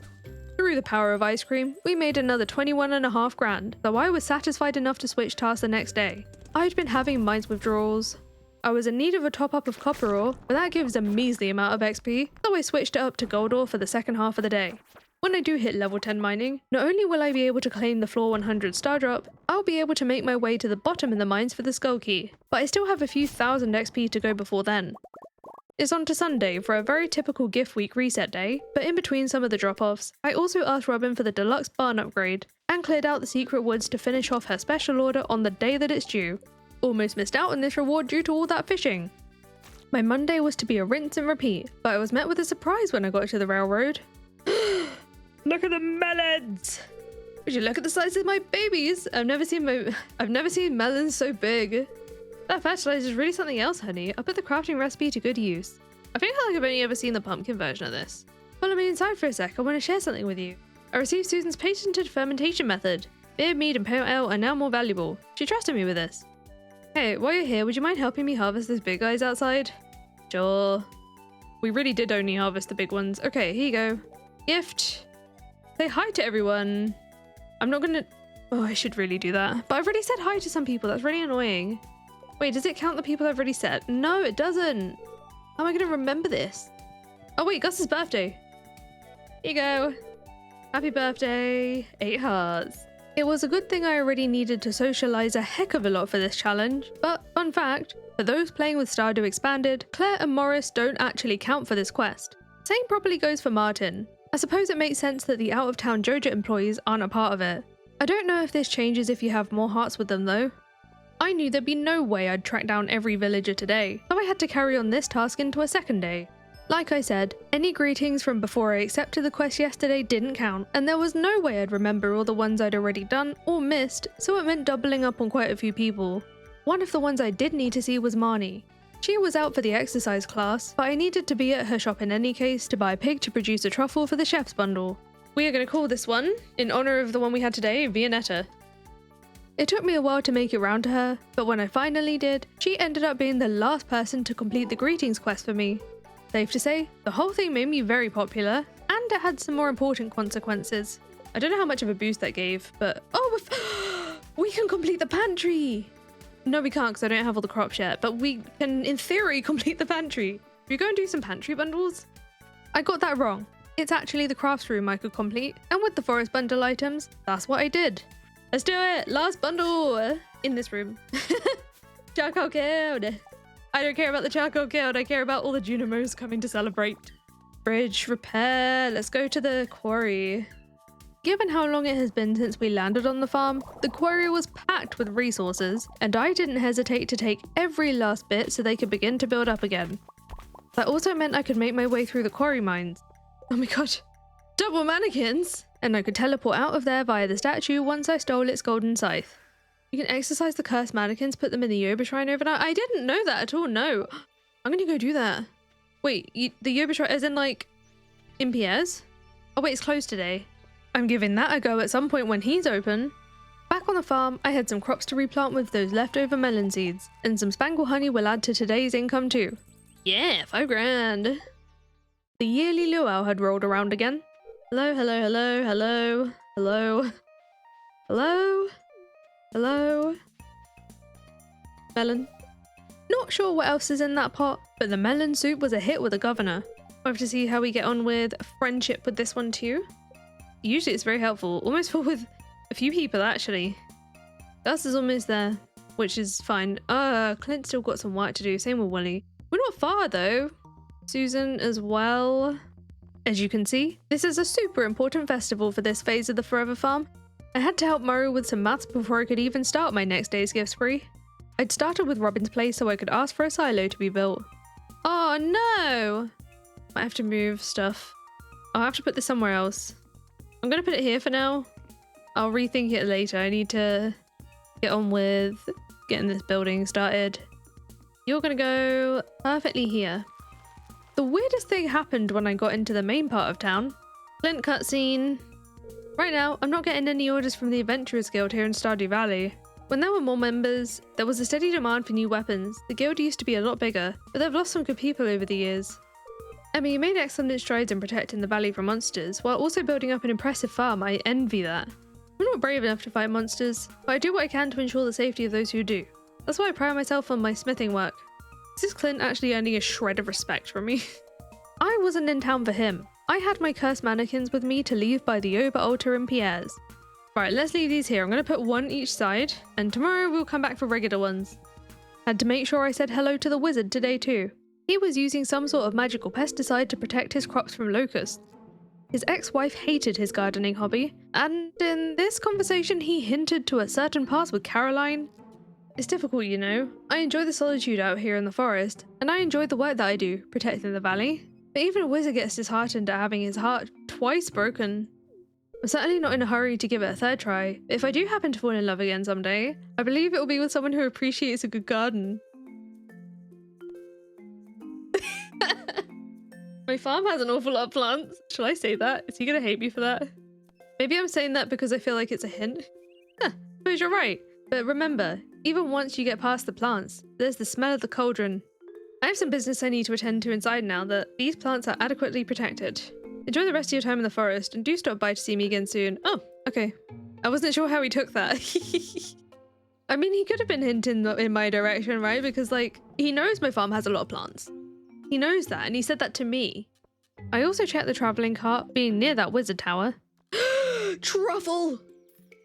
Through the power of ice cream, we made another 21.5 grand, though I was satisfied enough to switch tasks the next day. I'd been having mines withdrawals. I was in need of a top up of copper ore, but that gives a measly amount of XP, so I switched it up to gold ore for the second half of the day. When I do hit level 10 mining, not only will I be able to claim the floor 100 star drop, I'll be able to make my way to the bottom in the mines for the skull key, but I still have a few thousand XP to go before then. It's on to Sunday for a very typical gift week reset day, but in between some of the drop-offs, I also asked Robin for the deluxe barn upgrade, and cleared out the secret woods to finish off her special order on the day that it's due. Almost missed out on this reward due to all that fishing. My Monday was to be a rinse and repeat, but I was met with a surprise when I got to the railroad. Look at the melons! Would you look at the size of my babies? I've never seen melons so big. That fertilizer is really something else, honey. I'll put the crafting recipe to good use. I feel like I've only ever seen the pumpkin version of this. Follow me inside for a sec, I want to share something with you. I received Susan's patented fermentation method. Beer, mead, and pale ale are now more valuable. She trusted me with this. Hey, while you're here, would you mind helping me harvest those big guys outside? Sure. We really did only harvest the big ones. Okay, here you go. Gift. Say hi to everyone. I'm not gonna... Oh, I should really do that. But I've already said hi to some people. That's really annoying. Wait, does it count the people I've already said? No, it doesn't. How am I going to remember this? Oh wait, Gus's birthday. Here you go. Happy birthday. 8 hearts. It was a good thing I already needed to socialize a heck of a lot for this challenge. But, fun fact, for those playing with Stardew Expanded, Claire and Morris don't actually count for this quest. Same probably goes for Martin. I suppose it makes sense that the out-of-town Joja employees aren't a part of it. I don't know if this changes if you have more hearts with them though. I knew there'd be no way I'd track down every villager today, so I had to carry on this task into a second day. Like I said, any greetings from before I accepted the quest yesterday didn't count, and there was no way I'd remember all the ones I'd already done or missed, so it meant doubling up on quite a few people. One of the ones I did need to see was Marnie. She was out for the exercise class, but I needed to be at her shop in any case to buy a pig to produce a truffle for the chef's bundle. We are going to call this one, in honour of the one we had today, Vianetta. It took me a while to make it round to her, but when I finally did, she ended up being the last person to complete the greetings quest for me. Safe to say, the whole thing made me very popular, and it had some more important consequences. I don't know how much of a boost that gave, but oh, we can complete the pantry! No, we can't because I don't have all the crops yet, but we can, in theory, complete the pantry. Should we go and do some pantry bundles? I got that wrong. It's actually the crafts room I could complete, and with the forest bundle items, that's what I did. Let's do it! Last bundle! In this room. Charcoal killed! I don't care about the charcoal killed, I care about all the Junimos coming to celebrate. Bridge repair, let's go to the quarry. Given how long it has been since we landed on the farm, the quarry was packed with resources, and I didn't hesitate to take every last bit so they could begin to build up again. That also meant I could make my way through the quarry mines. Oh my god, double mannequins! And I could teleport out of there via the statue once I stole its golden scythe. You can exercise the cursed mannequins, put them in the Yoba shrine overnight. I didn't know that at all, no. I'm gonna go do that. Wait, the Yoba shrine, as in like, in Pierre's? Oh wait, it's closed today. I'm giving that a go at some point when he's open. Back on the farm, I had some crops to replant with those leftover melon seeds, and some spangle honey will add to today's income too. Yeah, 5 grand. The yearly luau had rolled around again. Hello, hello, hello, hello, hello, hello, hello. Melon. Not sure what else is in that pot, but the melon soup was a hit with the governor. We'll have to see how we get on with friendship with this one too. Usually it's very helpful, almost full with a few people actually. Gus is almost there, which is fine. Clint's still got some work to do, same with Willie. We're not far though. Susan as well. As you can see, this is a super important festival for this phase of the Forever Farm. I had to help Murray with some maths before I could even start my next day's gift spree. I'd started with Robin's place so I could ask for a silo to be built. Oh no! Might have to move stuff. I'll have to put this somewhere else. I'm gonna put it here for now. I'll rethink it later. I need to get on with getting this building started. You're gonna go perfectly here. The weirdest thing happened when I got into the main part of town. Clint cutscene. Right now, I'm not getting any orders from the Adventurers Guild here in Stardew Valley. When there were more members, there was a steady demand for new weapons. The guild used to be a lot bigger, but they've lost some good people over the years. I mean, you made excellent strides in protecting the valley from monsters, while also building up an impressive farm. I envy that. I'm not brave enough to fight monsters, but I do what I can to ensure the safety of those who do. That's why I pride myself on my smithing work. This is Clint actually earning a shred of respect from me. I wasn't in town for him. I had my cursed mannequins with me to leave by the Ober altar in Pierre's. Right, let's leave these here. I'm going to put one each side, and tomorrow we'll come back for regular ones. Had to make sure I said hello to the wizard today too. He was using some sort of magical pesticide to protect his crops from locusts. His ex-wife hated his gardening hobby, and in this conversation he hinted to a certain past with Caroline. It's difficult, you know. I enjoy the solitude out here in the forest, and I enjoy the work that I do, protecting the valley. But even a wizard gets disheartened at having his heart twice broken. I'm certainly not in a hurry to give it a third try, but if I do happen to fall in love again someday, I believe it will be with someone who appreciates a good garden. My farm has an awful lot of plants. Shall I say that? Is he gonna hate me for that? Maybe I'm saying that because I feel like it's a hint. Huh, suppose you're right. But remember, even once you get past the plants, there's the smell of the cauldron. I have some business I need to attend to inside now that these plants are adequately protected. Enjoy the rest of your time in the forest, and do stop by to see me again soon. Oh, okay. I wasn't sure how he took that. I mean, he could have been hinting in my direction, right? Because, like, he knows my farm has a lot of plants. He knows that, and he said that to me. I also checked the traveling cart, being near that wizard tower. Truffle!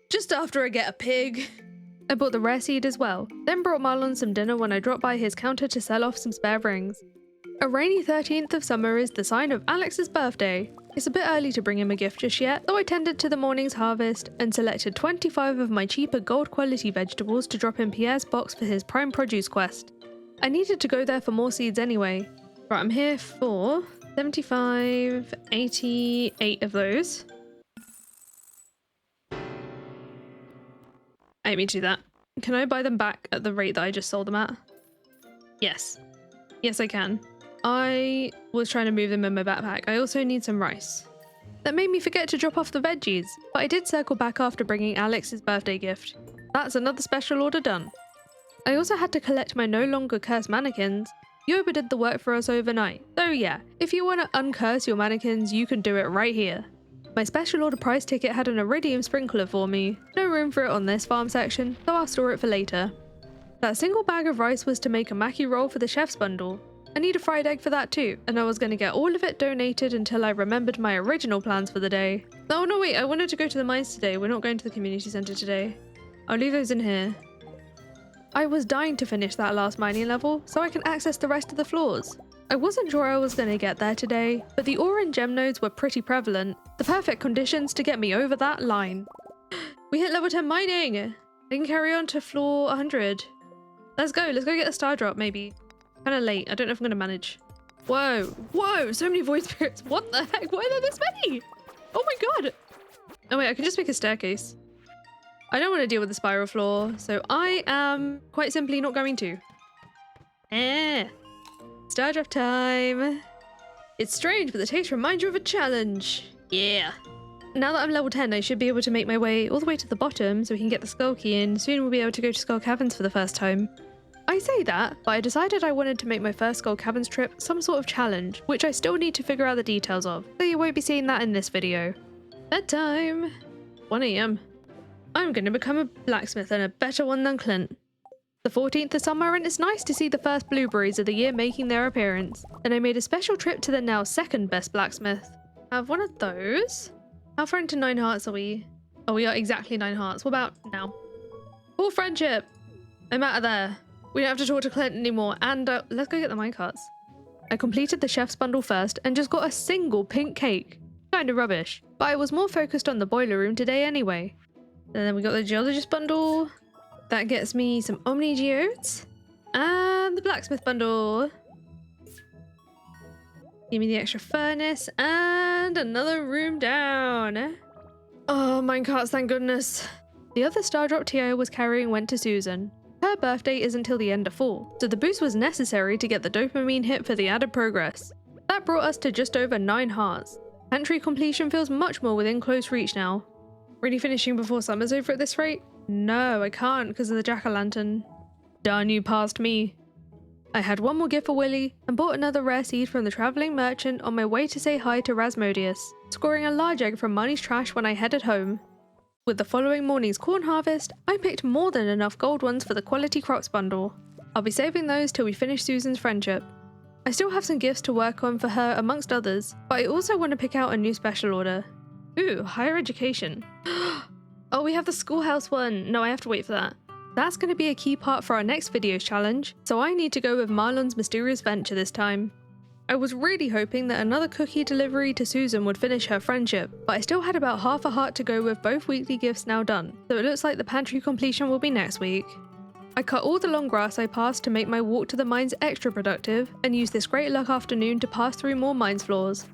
Just after I get a pig. I bought the rare seed as well, then brought Marlon some dinner when I dropped by his counter to sell off some spare rings. A rainy 13th of summer is the sign of Alex's birthday. It's a bit early to bring him a gift just yet, though I tended to the morning's harvest and selected 25 of my cheaper gold quality vegetables to drop in Pierre's box for his prime produce quest. I needed to go there for more seeds anyway. Right, I'm here for 75, 88 of those. I didn't mean to do that. Can I buy them back at the rate that I just sold them at? Yes. Yes, I can. I was trying to move them in my backpack. I also need some rice. That made me forget to drop off the veggies, but I did circle back after bringing Alex's birthday gift. That's another special order done. I also had to collect my no longer cursed mannequins. Yoba did the work for us overnight. So yeah, if you want to uncurse your mannequins, you can do it right here. My special order price ticket had an iridium sprinkler for me. No room for it on this farm section, so I'll store it for later. That single bag of rice was to make a Mackie roll for the chef's bundle. I need a fried egg for that too, and I was going to get all of it donated until I remembered my original plans for the day. Oh no wait, I wanted to go to the mines today. We're not going to the community centre today. I'll leave those in here. I was dying to finish that last mining level so I can access the rest of the floors. I wasn't sure I was going to get there today, but the ore and gem nodes were pretty prevalent, the perfect conditions to get me over that line. We hit level 10 mining! I can carry on to floor 100. Let's go get the star drop maybe. Kinda late, I don't know if I'm gonna manage. Whoa, whoa, so many void spirits. What the heck, why are there this many? Oh my god! Oh wait, I can just make a staircase. I don't want to deal with the spiral floor, so I am quite simply not going to. Star drop time. It's strange, but the taste reminds you of a challenge. Yeah. Now that I'm level 10, I should be able to make my way all the way to the bottom so we can get the skull key in. Soon we'll be able to go to Skull Caverns for the first time. I say that, but I decided I wanted to make my first Skull Caverns trip some sort of challenge, which I still need to figure out the details of, so you won't be seeing that in this video. Bedtime. 1 AM. I'm going to become a blacksmith and a better one than Clint. The 14th of summer, and it's nice to see the first blueberries of the year making their appearance. And I made a special trip to the now second best blacksmith. I have one of those. How far into 9 hearts are we? Oh, we are exactly 9 hearts. What about now? Full friendship. I'm out of there. We don't have to talk to Clint anymore. And let's go get the minecarts. I completed the chef's bundle first and just got a single pink cake. Kinda rubbish. But I was more focused on the boiler room today anyway. And then we got the geologist bundle. That gets me some Omni Geodes. And the blacksmith bundle. Give me the extra furnace and another room down. Oh, minecarts, thank goodness. The other star drop TO was carrying went to Susan. Her birthday is until the end of fall, so the boost was necessary to get the dopamine hit for the added progress. That brought us to just over 9 hearts. Pantry completion feels much more within close reach now. Really finishing before summer's over at this rate? No, I can't because of the jack-o'-lantern. Darn you passed me. I had one more gift for Willy and bought another rare seed from the travelling merchant on my way to say hi to Rasmodius, scoring a large egg from Money's trash when I headed home. With the following morning's corn harvest, I picked more than enough gold ones for the quality crops bundle. I'll be saving those till we finish Susan's friendship. I still have some gifts to work on for her amongst others, but I also want to pick out a new special order. Ooh, higher education. Oh, we have the schoolhouse one. No, I have to wait for that. That's going to be a key part for our next video's challenge, so I need to go with Marlon's mysterious venture this time. I was really hoping that another cookie delivery to Susan would finish her friendship, but I still had about half a heart to go with both weekly gifts now done, so it looks like the pantry completion will be next week. I cut all the long grass I passed to make my walk to the mines extra productive, and used this great luck afternoon to pass through more mines floors.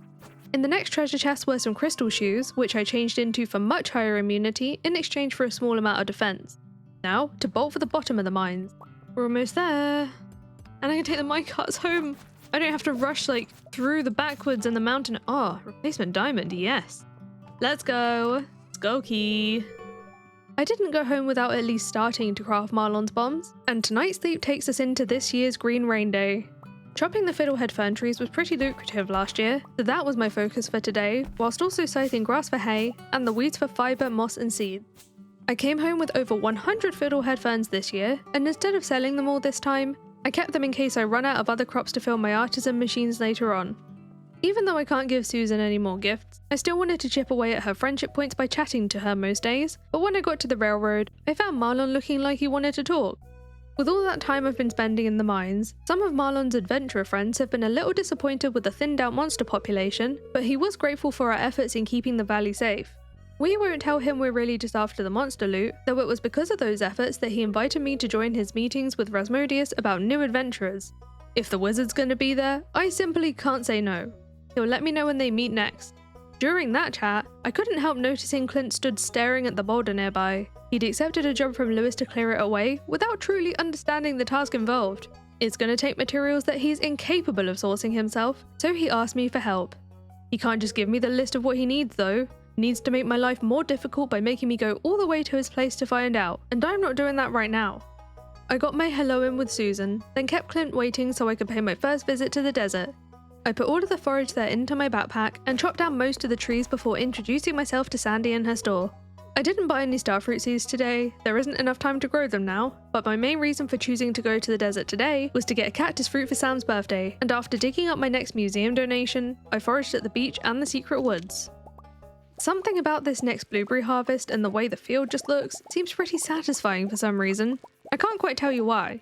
In the next treasure chest were some crystal shoes, which I changed into for much higher immunity in exchange for a small amount of defense. Now, to bolt for the bottom of the mines. We're almost there. And I can take the minecarts home. I don't have to rush through the backwoods and the mountain. Oh, replacement diamond, yes. Let's go. Let's go, Key. I didn't go home without at least starting to craft Marlon's bombs, and tonight's sleep takes us into this year's Green Rain Day. Chopping the fiddlehead fern trees was pretty lucrative last year, so that was my focus for today, whilst also scything grass for hay, and the weeds for fibre, moss and seeds. I came home with over 100 fiddlehead ferns this year, and instead of selling them all this time, I kept them in case I run out of other crops to fill my artisan machines later on. Even though I can't give Susan any more gifts, I still wanted to chip away at her friendship points by chatting to her most days, but when I got to the railroad, I found Marlon looking like he wanted to talk. With all that time I've been spending in the mines, some of Marlon's adventurer friends have been a little disappointed with the thinned out monster population, but he was grateful for our efforts in keeping the valley safe. We won't tell him we're really just after the monster loot, though it was because of those efforts that he invited me to join his meetings with Rasmodius about new adventurers. If the wizard's gonna be there, I simply can't say no. He'll let me know when they meet next. During that chat, I couldn't help noticing Clint stood staring at the boulder nearby. He'd accepted a job from Lewis to clear it away without truly understanding the task involved. It's gonna take materials that he's incapable of sourcing himself, so he asked me for help. He can't just give me the list of what he needs though. He needs to make my life more difficult by making me go all the way to his place to find out, and I'm not doing that right now. I got my hello in with Susan, then kept Clint waiting so I could pay my first visit to the desert. I put all of the forage there into my backpack and chopped down most of the trees before introducing myself to Sandy and her store. I didn't buy any starfruit seeds today, there isn't enough time to grow them now, but my main reason for choosing to go to the desert today was to get a cactus fruit for Sam's birthday, and after digging up my next museum donation, I foraged at the beach and the secret woods. Something about this next blueberry harvest and the way the field just looks seems pretty satisfying for some reason. I can't quite tell you why.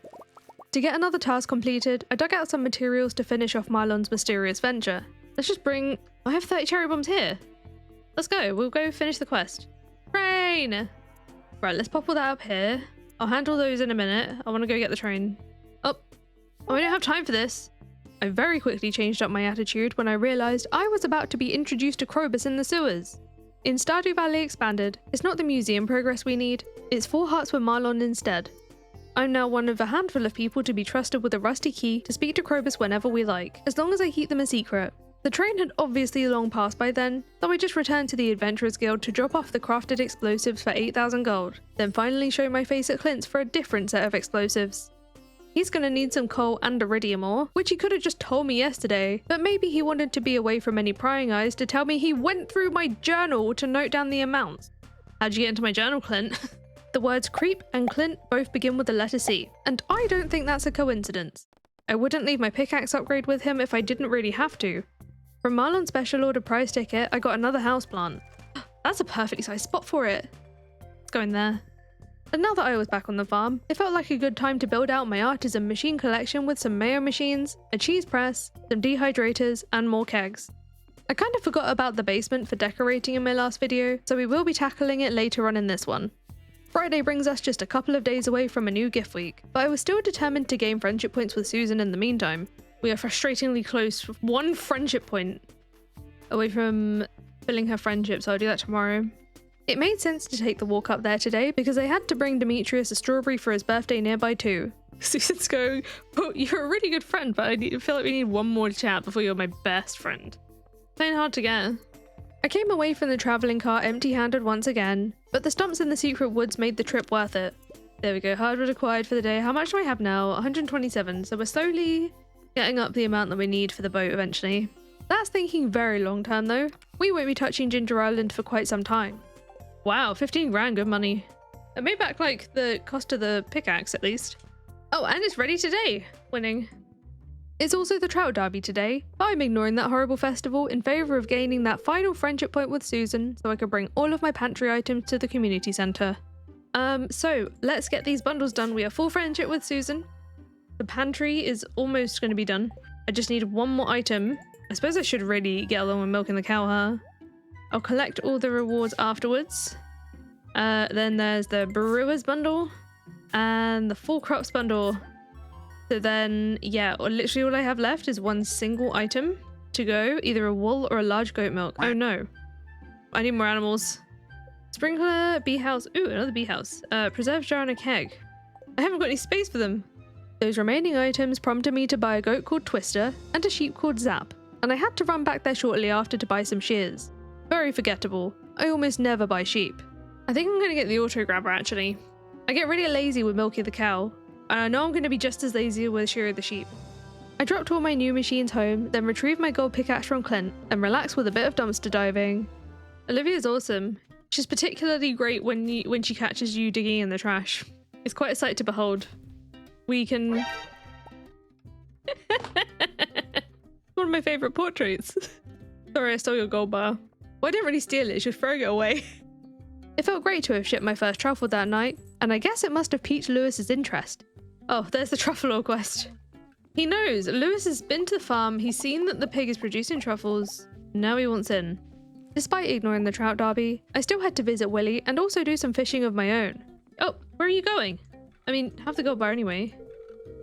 To get another task completed, I dug out some materials to finish off Marlon's mysterious venture. I have 30 cherry bombs here. Let's go, we'll go finish the quest. Train! Right, let's pop all that up here. I'll handle those in a minute. I want to go get the train. Oh, I don't have time for this. I very quickly changed up my attitude when I realised I was about to be introduced to Krobus in the sewers. In Stardew Valley Expanded, it's not the museum progress we need, it's 4 hearts with Marlon instead. I'm now one of a handful of people to be trusted with a rusty key to speak to Krobus whenever we like, as long as I keep them a secret. The train had obviously long passed by then, so I just returned to the Adventurers Guild to drop off the crafted explosives for 8,000 gold, then finally show my face at Clint's for a different set of explosives. He's gonna need some coal and iridium ore, which he could have just told me yesterday, but maybe he wanted to be away from any prying eyes to tell me he went through my journal to note down the amounts. How'd you get into my journal, Clint? The words creep and Clint both begin with the letter C, and I don't think that's a coincidence. I wouldn't leave my pickaxe upgrade with him if I didn't really have to. From Marlon's special order prize ticket, I got another houseplant. That's a perfectly sized spot for it. Let's go in there. And now that I was back on the farm, it felt like a good time to build out my artisan machine collection with some mayo machines, a cheese press, some dehydrators, and more kegs. I kind of forgot about the basement for decorating in my last video, so we will be tackling it later on in this one. Friday brings us just a couple of days away from a new gift week, but I was still determined to gain friendship points with Susan in the meantime. We are frustratingly close, 1 friendship point away from filling her friendship, so I'll do that tomorrow. It made sense to take the walk up there today because I had to bring Demetrius a strawberry for his birthday nearby too. Susan's going, oh, you're a really good friend, but I feel like we need one more chat before you're my best friend. Playing hard to get. I came away from the travelling car empty-handed once again, but the stumps in the secret woods made the trip worth it. There we go. Hardwood acquired for the day. How much do I have now? 127. So we're slowly getting up the amount that we need for the boat eventually. That's thinking very long term though. We won't be touching Ginger Island for quite some time. Wow, 15 grand, good money. I made back like the cost of the pickaxe at least. Oh, and it's ready today. Winning. It's also the Trout Derby today, but I'm ignoring that horrible festival in favour of gaining that final friendship point with Susan so I can bring all of my pantry items to the community centre. So let's get these bundles done. We have full friendship with Susan. The pantry is almost going to be done. I just need one more item. I suppose I should really get along with milking the cow, huh? I'll collect all the rewards afterwards. Then there's the brewer's bundle and the full crops bundle. So then, yeah, literally all I have left is one single item to go, either a wool or a large goat milk. Oh no. I need more animals. Sprinkler, bee house. Ooh, another bee house. Preserve jar and a keg. I haven't got any space for them. Those remaining items prompted me to buy a goat called Twister and a sheep called Zap, and I had to run back there shortly after to buy some shears. Very forgettable. I almost never buy sheep. I think I'm going to get the auto grabber actually. I get really lazy with milking the cow, and I know I'm going to be just as lazy with shearing the sheep. I dropped all my new machines home, then retrieved my gold pickaxe from Clint, and relaxed with a bit of dumpster diving. Olivia's awesome. She's particularly great when she catches you digging in the trash. It's quite a sight to behold. We can... One of my favourite portraits. Sorry, I stole your gold bar. Well, I didn't really steal it, she was throwing it away. It felt great to have shipped my first truffle that night, and I guess it must have piqued Lewis's interest. Oh, there's the truffle ore quest. He knows. Lewis has been to the farm, he's seen that the pig is producing truffles. Now he wants in. Despite ignoring the Trout Derby, I still had to visit Willie and also do some fishing of my own. Oh, where are you going? I mean, have the gold bar anyway.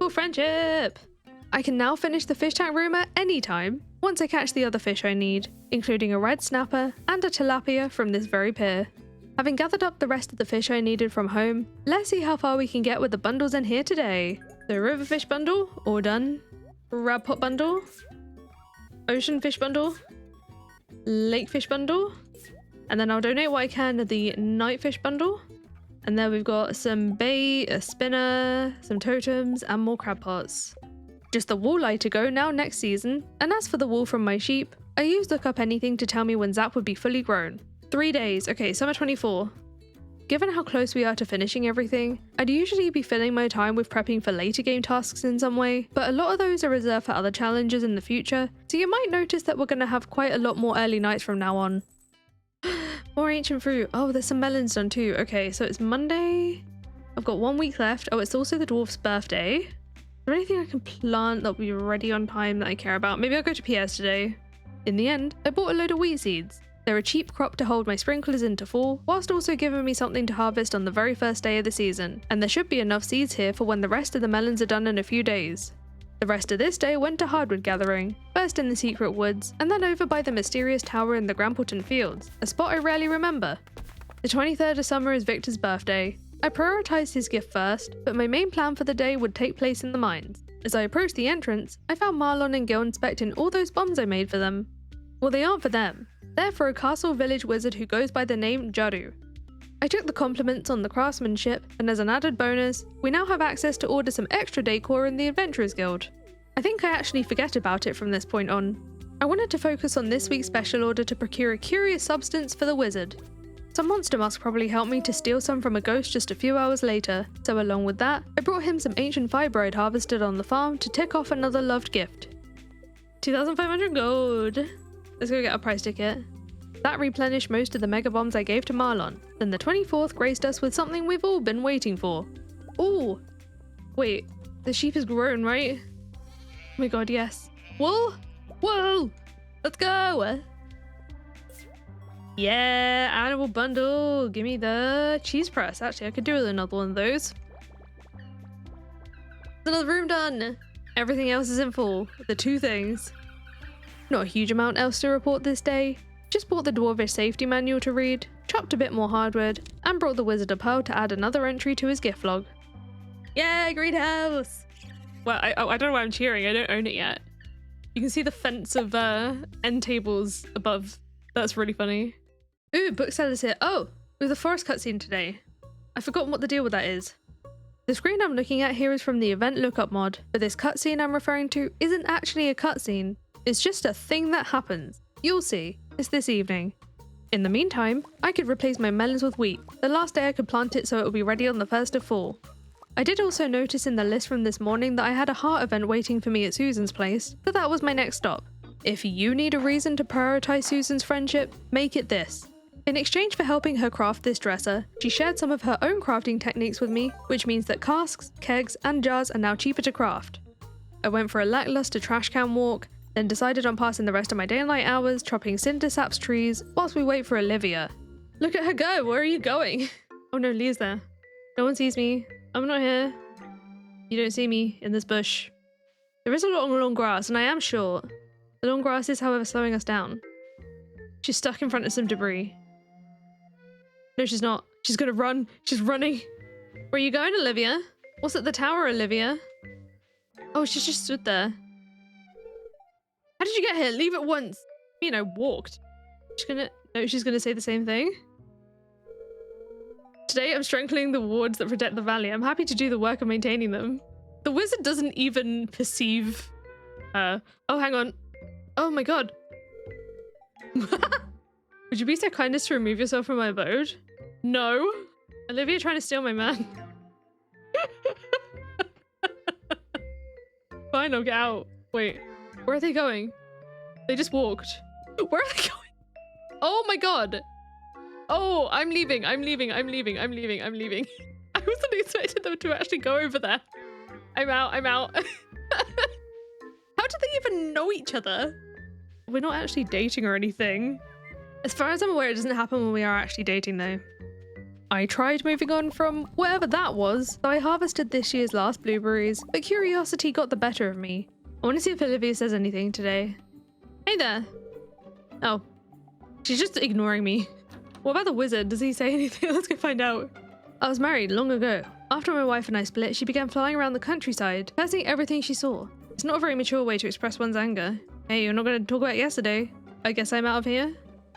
Full friendship! I can now finish the fish tank room at any time, once I catch the other fish I need, including a red snapper and a tilapia from this very pier. Having gathered up the rest of the fish I needed from home, let's see how far we can get with the bundles in here today. The river fish bundle, all done. Crab pot bundle. Ocean fish bundle. Lake fish bundle. And then I'll donate what I can to the night fish bundle. And then we've got some bait, a spinner, some totems, and more crab pots. Just the walleye to go now next season. And as for the wool from my sheep, I used Look Up Anything to tell me when Zap would be fully grown. 3 days. Okay, summer 24. Given how close we are to finishing everything, I'd usually be filling my time with prepping for later game tasks in some way, but a lot of those are reserved for other challenges in the future, so you might notice that we're going to have quite a lot more early nights from now on. More ancient fruit. Oh, there's some melons done too. Okay, so it's Monday. I've got 1 week left. Oh, it's also the dwarf's birthday. Is there anything I can plant that'll be ready on time that I care about? Maybe I'll go to Pierre's today. In the end, I bought a load of wheat seeds. They're a cheap crop to hold my sprinklers into fall, whilst also giving me something to harvest on the very first day of the season, and there should be enough seeds here for when the rest of the melons are done in a few days. The rest of this day went to hardwood gathering, first in the secret woods, and then over by the mysterious tower in the Grampleton Fields, a spot I rarely remember. The 23rd of summer is Victor's birthday. I prioritised his gift first, but my main plan for the day would take place in the mines. As I approached the entrance, I found Marlon and Gil inspecting all those bombs I made for them. Well, they aren't for them. They're for a castle village wizard who goes by the name Jaru. I took the compliments on the craftsmanship, and as an added bonus, we now have access to order some extra decor in the Adventurers Guild. I think I actually forget about it from this point on. I wanted to focus on this week's special order to procure a curious substance for the wizard. Some monster must probably help me to steal some from a ghost just a few hours later, so along with that, I brought him some ancient fibre I'd harvested on the farm to tick off another loved gift. 2,500 gold! Let's go get a prize ticket. That replenished most of the mega bombs I gave to Marlon. Then the 24th graced us with something we've all been waiting for. Ooh! Wait, the sheep is grown, right? Oh my god, yes. Wool! Wool! Let's go! Yeah, animal bundle! Give me the cheese press. Actually, I could do with another one of those. Another room done! Everything else is in full. The 2 things. Not a huge amount else to report this day. Just bought the Dwarvish safety manual to read, chopped a bit more hardwood, and brought the Wizard a pearl to add another entry to his gift log. Yeah, greenhouse! Well, I don't know why I'm cheering, I don't own it yet. You can see the fence of end tables above. That's really funny. Ooh, bookseller's here. Oh, we have the forest cutscene today. I've forgotten what the deal with that is. The screen I'm looking at here is from the event lookup mod, but this cutscene I'm referring to isn't actually a cutscene, it's just a thing that happens. You'll see, it's this evening. In the meantime, I could replace my melons with wheat, the last day I could plant it so it will be ready on the 1st of fall. I did also notice in the list from this morning that I had a heart event waiting for me at Susan's place, so that was my next stop. If you need a reason to prioritize Susan's friendship, make it this. In exchange for helping her craft this dresser, she shared some of her own crafting techniques with me, which means that casks, kegs, and jars are now cheaper to craft. I went for a lackluster trash can walk, then decided on passing the rest of my daylight hours chopping cindersaps trees whilst we wait for Olivia. Look at her go, where are you going? Oh no, Leah's there. No one sees me. I'm not here. You don't see me in this bush. There is a lot of long grass and I am short. The long grass is however slowing us down. She's stuck in front of some debris. No, she's not. She's gonna run. She's running. Where are you going, Olivia? What's at the tower, Olivia? Oh, she's just stood there. How did you get here? Leave at once. You know, walked. She's gonna say the same thing. Today I'm strengthening the wards that protect the valley. I'm happy to do the work of maintaining them. The wizard doesn't even perceive her. Oh, hang on. Oh my god. Would you be so kind as to remove yourself from my abode? No. Olivia trying to steal my man. Fine, I'll get out. Wait, where are they going? They just walked. Where are they going? Oh my god. Oh, I'm leaving. I'm leaving. I'm leaving. I'm leaving. I'm leaving. I wasn't expecting them to actually go over there. I'm out. I'm out. How do they even know each other? We're not actually dating or anything. As far as I'm aware, it doesn't happen when we are actually dating though. I tried moving on from whatever that was, so I harvested this year's last blueberries, but curiosity got the better of me. I want to see if Olivia says anything today. Hey there. Oh, she's just ignoring me. What about the wizard? Does he say anything? Let's go find out. I was married long ago. After my wife and I split, she began flying around the countryside, cursing everything she saw. It's not a very mature way to express one's anger. Hey, you're not going to talk about yesterday. I guess I'm out of here.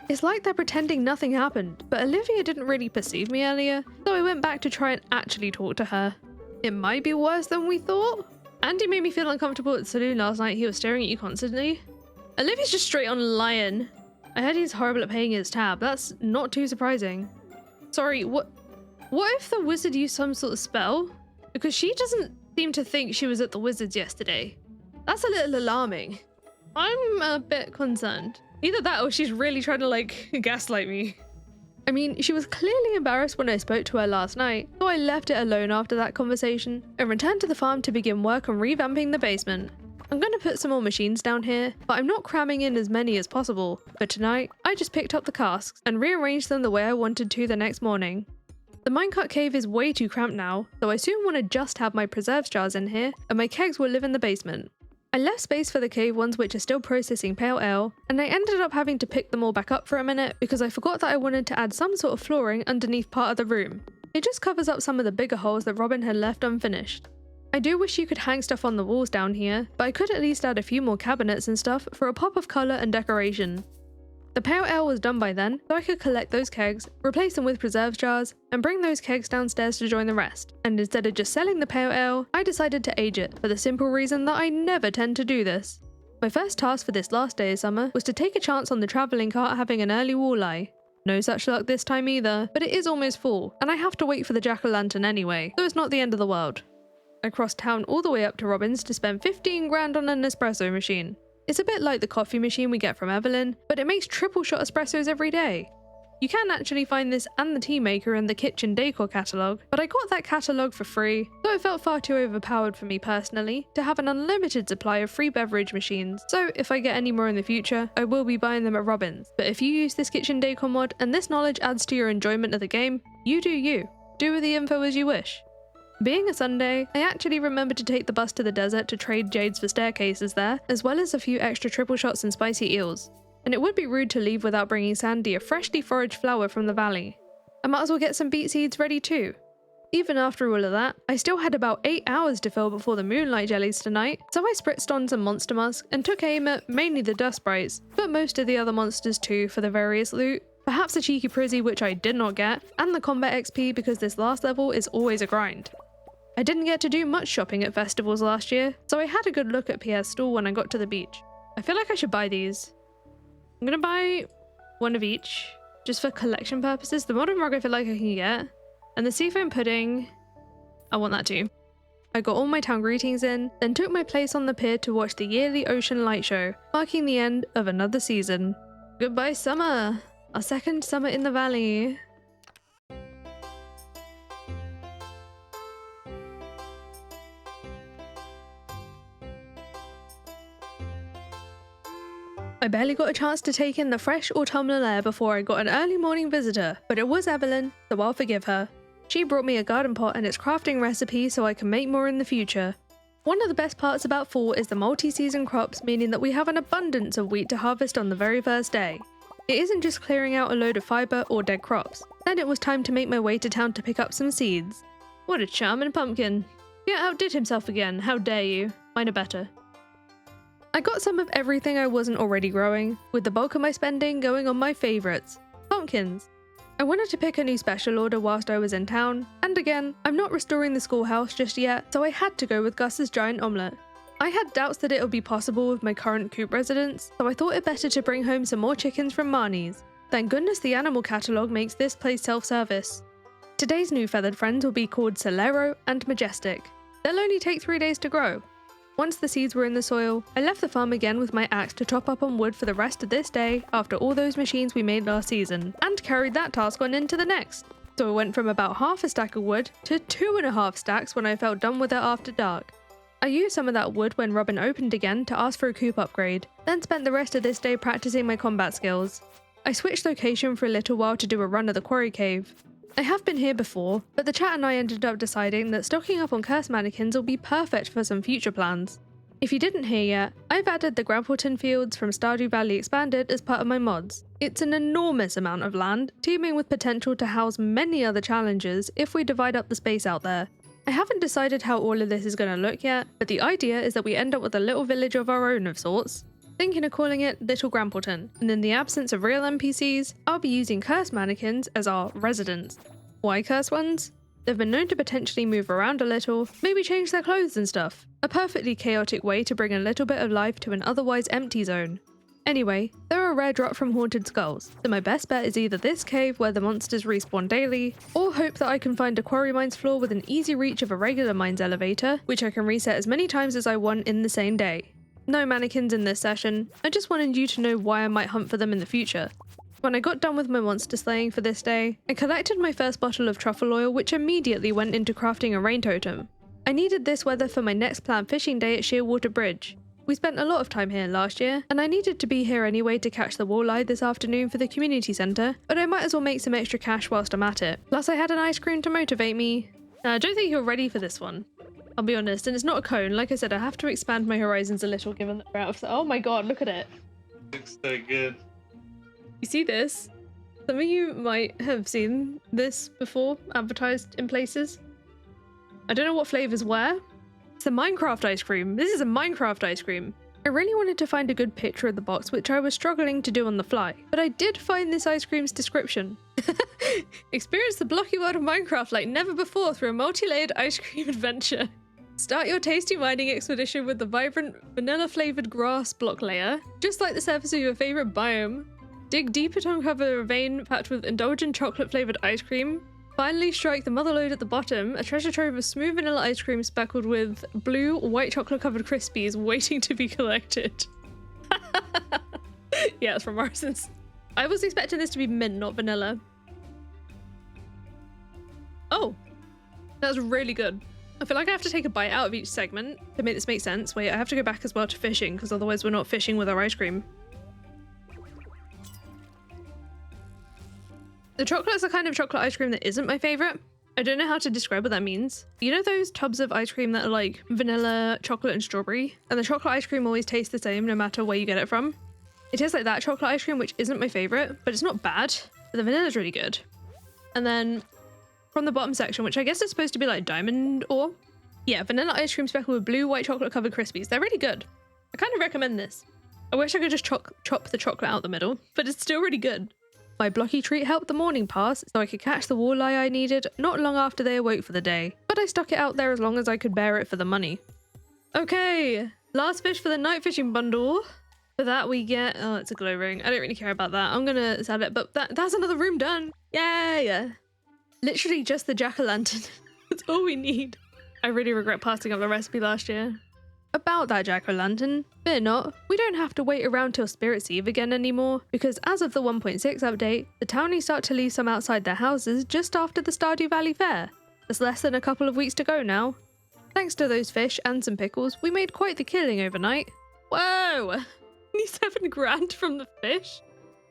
It's like they're pretending nothing happened, but Olivia didn't really perceive me earlier, so I went back to try and actually talk to her. It might be worse than we thought. Andy made me feel uncomfortable at the saloon last night. He was staring at you constantly. Olivia's just straight on lying. I heard he's horrible at paying his tab. That's not too surprising. Sorry, what if the wizard used some sort of spell? Because she doesn't seem to think she was at the wizard's yesterday. That's a little alarming. I'm a bit concerned. Either that or she's really trying to like gaslight me. I mean, she was clearly embarrassed when I spoke to her last night, so I left it alone after that conversation and returned to the farm to begin work on revamping the basement. I'm going to put some more machines down here, but I'm not cramming in as many as possible. But tonight, I just picked up the casks and rearranged them the way I wanted to the next morning. The minecart cave is way too cramped now, so I soon want to just have my preserves jars in here and my kegs will live in the basement. I left space for the cave ones which are still processing pale ale, and I ended up having to pick them all back up for a minute because I forgot that I wanted to add some sort of flooring underneath part of the room. It just covers up some of the bigger holes that Robin had left unfinished. I do wish you could hang stuff on the walls down here, but I could at least add a few more cabinets and stuff for a pop of colour and decoration. The pale ale was done by then, so I could collect those kegs, replace them with preserves jars, and bring those kegs downstairs to join the rest. And instead of just selling the pale ale, I decided to age it, for the simple reason that I never tend to do this. My first task for this last day of summer was to take a chance on the travelling cart having an early walleye. No such luck this time either, but it is almost full, and I have to wait for the jack-o'-lantern anyway, so it's not the end of the world. I crossed town all the way up to Robin's to spend 15 grand on an espresso machine. It's a bit like the coffee machine we get from Evelyn, but it makes triple shot espressos every day. You can actually find this and the tea maker in the kitchen decor catalogue, but I got that catalogue for free, so it felt far too overpowered for me personally to have an unlimited supply of free beverage machines, so if I get any more in the future, I will be buying them at Robin's. But if you use this kitchen decor mod and this knowledge adds to your enjoyment of the game, you do you. Do with the info as you wish. Being a Sunday, I actually remembered to take the bus to the desert to trade jades for staircases there, as well as a few extra triple shots and spicy eels. And it would be rude to leave without bringing Sandy a freshly foraged flower from the valley. I might as well get some beet seeds ready too. Even after all of that, I still had about 8 hours to fill before the moonlight jellies tonight, so I spritzed on some monster musk and took aim at mainly the dust sprites, but most of the other monsters too for the various loot. Perhaps a cheeky prizzy which I did not get, and the combat XP because this last level is always a grind. I didn't get to do much shopping at festivals last year, so I had a good look at Pierre's stall when I got to the beach. I feel like I should buy these. I'm gonna buy one of each, just for collection purposes. The modern rug I feel like I can get, and the seafoam pudding, I want that too. I got all my town greetings in, then took my place on the pier to watch the yearly ocean light show, marking the end of another season. Goodbye summer! Our second summer in the valley. I barely got a chance to take in the fresh autumnal air before I got an early morning visitor, but it was Evelyn, so I'll forgive her. She brought me a garden pot and its crafting recipe so I can make more in the future. One of the best parts about fall is the multi-season crops, meaning that we have an abundance of wheat to harvest on the very first day. It isn't just clearing out a load of fibre or dead crops. Then it was time to make my way to town to pick up some seeds. What a charming pumpkin. Pierre outdid himself again, how dare you. Mine are better. I got some of everything I wasn't already growing, with the bulk of my spending going on my favourites, pumpkins. I wanted to pick a new special order whilst I was in town, and again, I'm not restoring the schoolhouse just yet, so I had to go with Gus's giant omelette. I had doubts that it would be possible with my current coop residence, so I thought it better to bring home some more chickens from Marnie's. Thank goodness the animal catalogue makes this place self-service. Today's new feathered friends will be called Solero and Majestic. They'll only take 3 days to grow. Once the seeds were in the soil, I left the farm again with my axe to chop up on wood for the rest of this day after all those machines we made last season, and carried that task on into the next. So I went from about half a stack of wood to 2.5 stacks when I felt done with it after dark. I used some of that wood when Robin opened again to ask for a coop upgrade, then spent the rest of this day practicing my combat skills. I switched location for a little while to do a run of the quarry cave. I have been here before, but the chat and I ended up deciding that stocking up on curse mannequins will be perfect for some future plans. If you didn't hear yet, I've added the Grampleton Fields from Stardew Valley Expanded as part of my mods. It's an enormous amount of land, teeming with potential to house many other challenges if we divide up the space out there. I haven't decided how all of this is going to look yet, but the idea is that we end up with a little village of our own of sorts. Thinking of calling it Little Grampleton, and in the absence of real NPCs, I'll be using curse mannequins as our residents. Why curse ones? They've been known to potentially move around a little, maybe change their clothes and stuff. A perfectly chaotic way to bring a little bit of life to an otherwise empty zone. Anyway, they're a rare drop from Haunted Skulls, so my best bet is either this cave where the monsters respawn daily, or hope that I can find a quarry mines floor with an easy reach of a regular mines elevator, which I can reset as many times as I want in the same day. No mannequins in this session, I just wanted you to know why I might hunt for them in the future. When I got done with my monster slaying for this day, I collected my first bottle of truffle oil, which immediately went into crafting a rain totem. I needed this weather for my next planned fishing day at Shearwater Bridge. We spent a lot of time here last year, and I needed to be here anyway to catch the walleye this afternoon for the community centre, but I might as well make some extra cash whilst I'm at it. Plus I had an ice cream to motivate me. I don't think you're ready for this one. I'll be honest, and it's not a cone. Like I said, I have to expand my horizons a little given that we're out of... Oh my god, look at it. Looks so good. You see this? Some of you might have seen this before, advertised in places. I don't know what flavours were. It's a Minecraft ice cream. This is a Minecraft ice cream. I really wanted to find a good picture of the box, which I was struggling to do on the fly, but I did find this ice cream's description. Experience the blocky world of Minecraft like never before through a multi-layered ice cream adventure. Start your tasty mining expedition with the vibrant vanilla-flavoured grass block layer, just like the surface of your favourite biome. Dig deeper to uncover a vein packed with indulgent chocolate-flavoured ice cream. Finally strike the mother lode at the bottom, a treasure trove of smooth vanilla ice cream speckled with blue, white chocolate-covered Crispies waiting to be collected. Yeah, it's from Morrison's. I was expecting this to be mint, not vanilla. Oh, that's really good. I feel like I have to take a bite out of each segment to make this make sense. Wait, I have to go back as well to fishing, because otherwise we're not fishing with our ice cream. The chocolate's the kind of chocolate ice cream that isn't my favourite. I don't know how to describe what that means. You know those tubs of ice cream that are like vanilla, chocolate and strawberry? And the chocolate ice cream always tastes the same no matter where you get it from? It tastes like that chocolate ice cream, which isn't my favourite, but it's not bad. But the vanilla's really good. And then from the bottom section, which I guess is supposed to be like diamond ore. Yeah, vanilla ice cream speckled with blue, white chocolate covered Crispies. They're really good. I kind of recommend this. I wish I could just chop the chocolate out the middle, but it's still really good. My blocky treat helped the morning pass, so I could catch the walleye I needed not long after they awoke for the day. But but I stuck it out there as long as I could bear it for the money. Okay, last fish for the night fishing bundle. For that we get, oh, it's a glow ring. I don't really care about that. I'm gonna sell it, but that's another room done. Yay! Literally just the jack-o'-lantern. That's all we need. I really regret passing up the recipe last year. About that jack-o'-lantern, fear not, we don't have to wait around till Spirit's Eve again anymore, because as of the 1.6 update, the townies start to leave some outside their houses just after the Stardew Valley Fair. There's less than a couple of weeks to go now. Thanks to those fish and some pickles, we made quite the killing overnight. Whoa! 27 grand from the fish?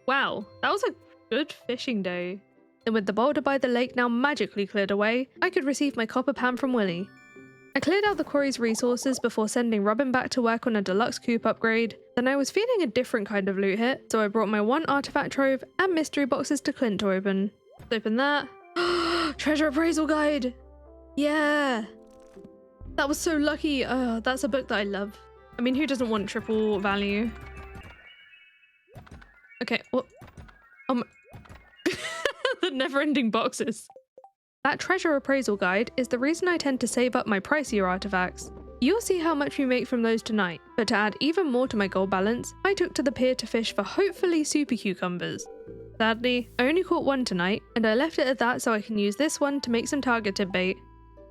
Wow, that was a good fishing day. And with the boulder by the lake now magically cleared away, I could receive my copper pan from Willy. I cleared out the quarry's resources before sending Robin back to work on a deluxe coop upgrade. Then I was feeling a different kind of loot hit, so I brought my 1 artifact trove and mystery boxes to Clint to open. Let's open that. Treasure appraisal guide! Yeah! That was so lucky. That's a book that I love. I mean, who doesn't want triple value? Okay, what? The never-ending boxes. That treasure appraisal guide is the reason I tend to save up my pricier artifacts. You'll see how much we make from those tonight, but to add even more to my gold balance, I took to the pier to fish for hopefully super cucumbers. Sadly, I only caught 1 tonight, and I left it at that so I can use this one to make some targeted bait.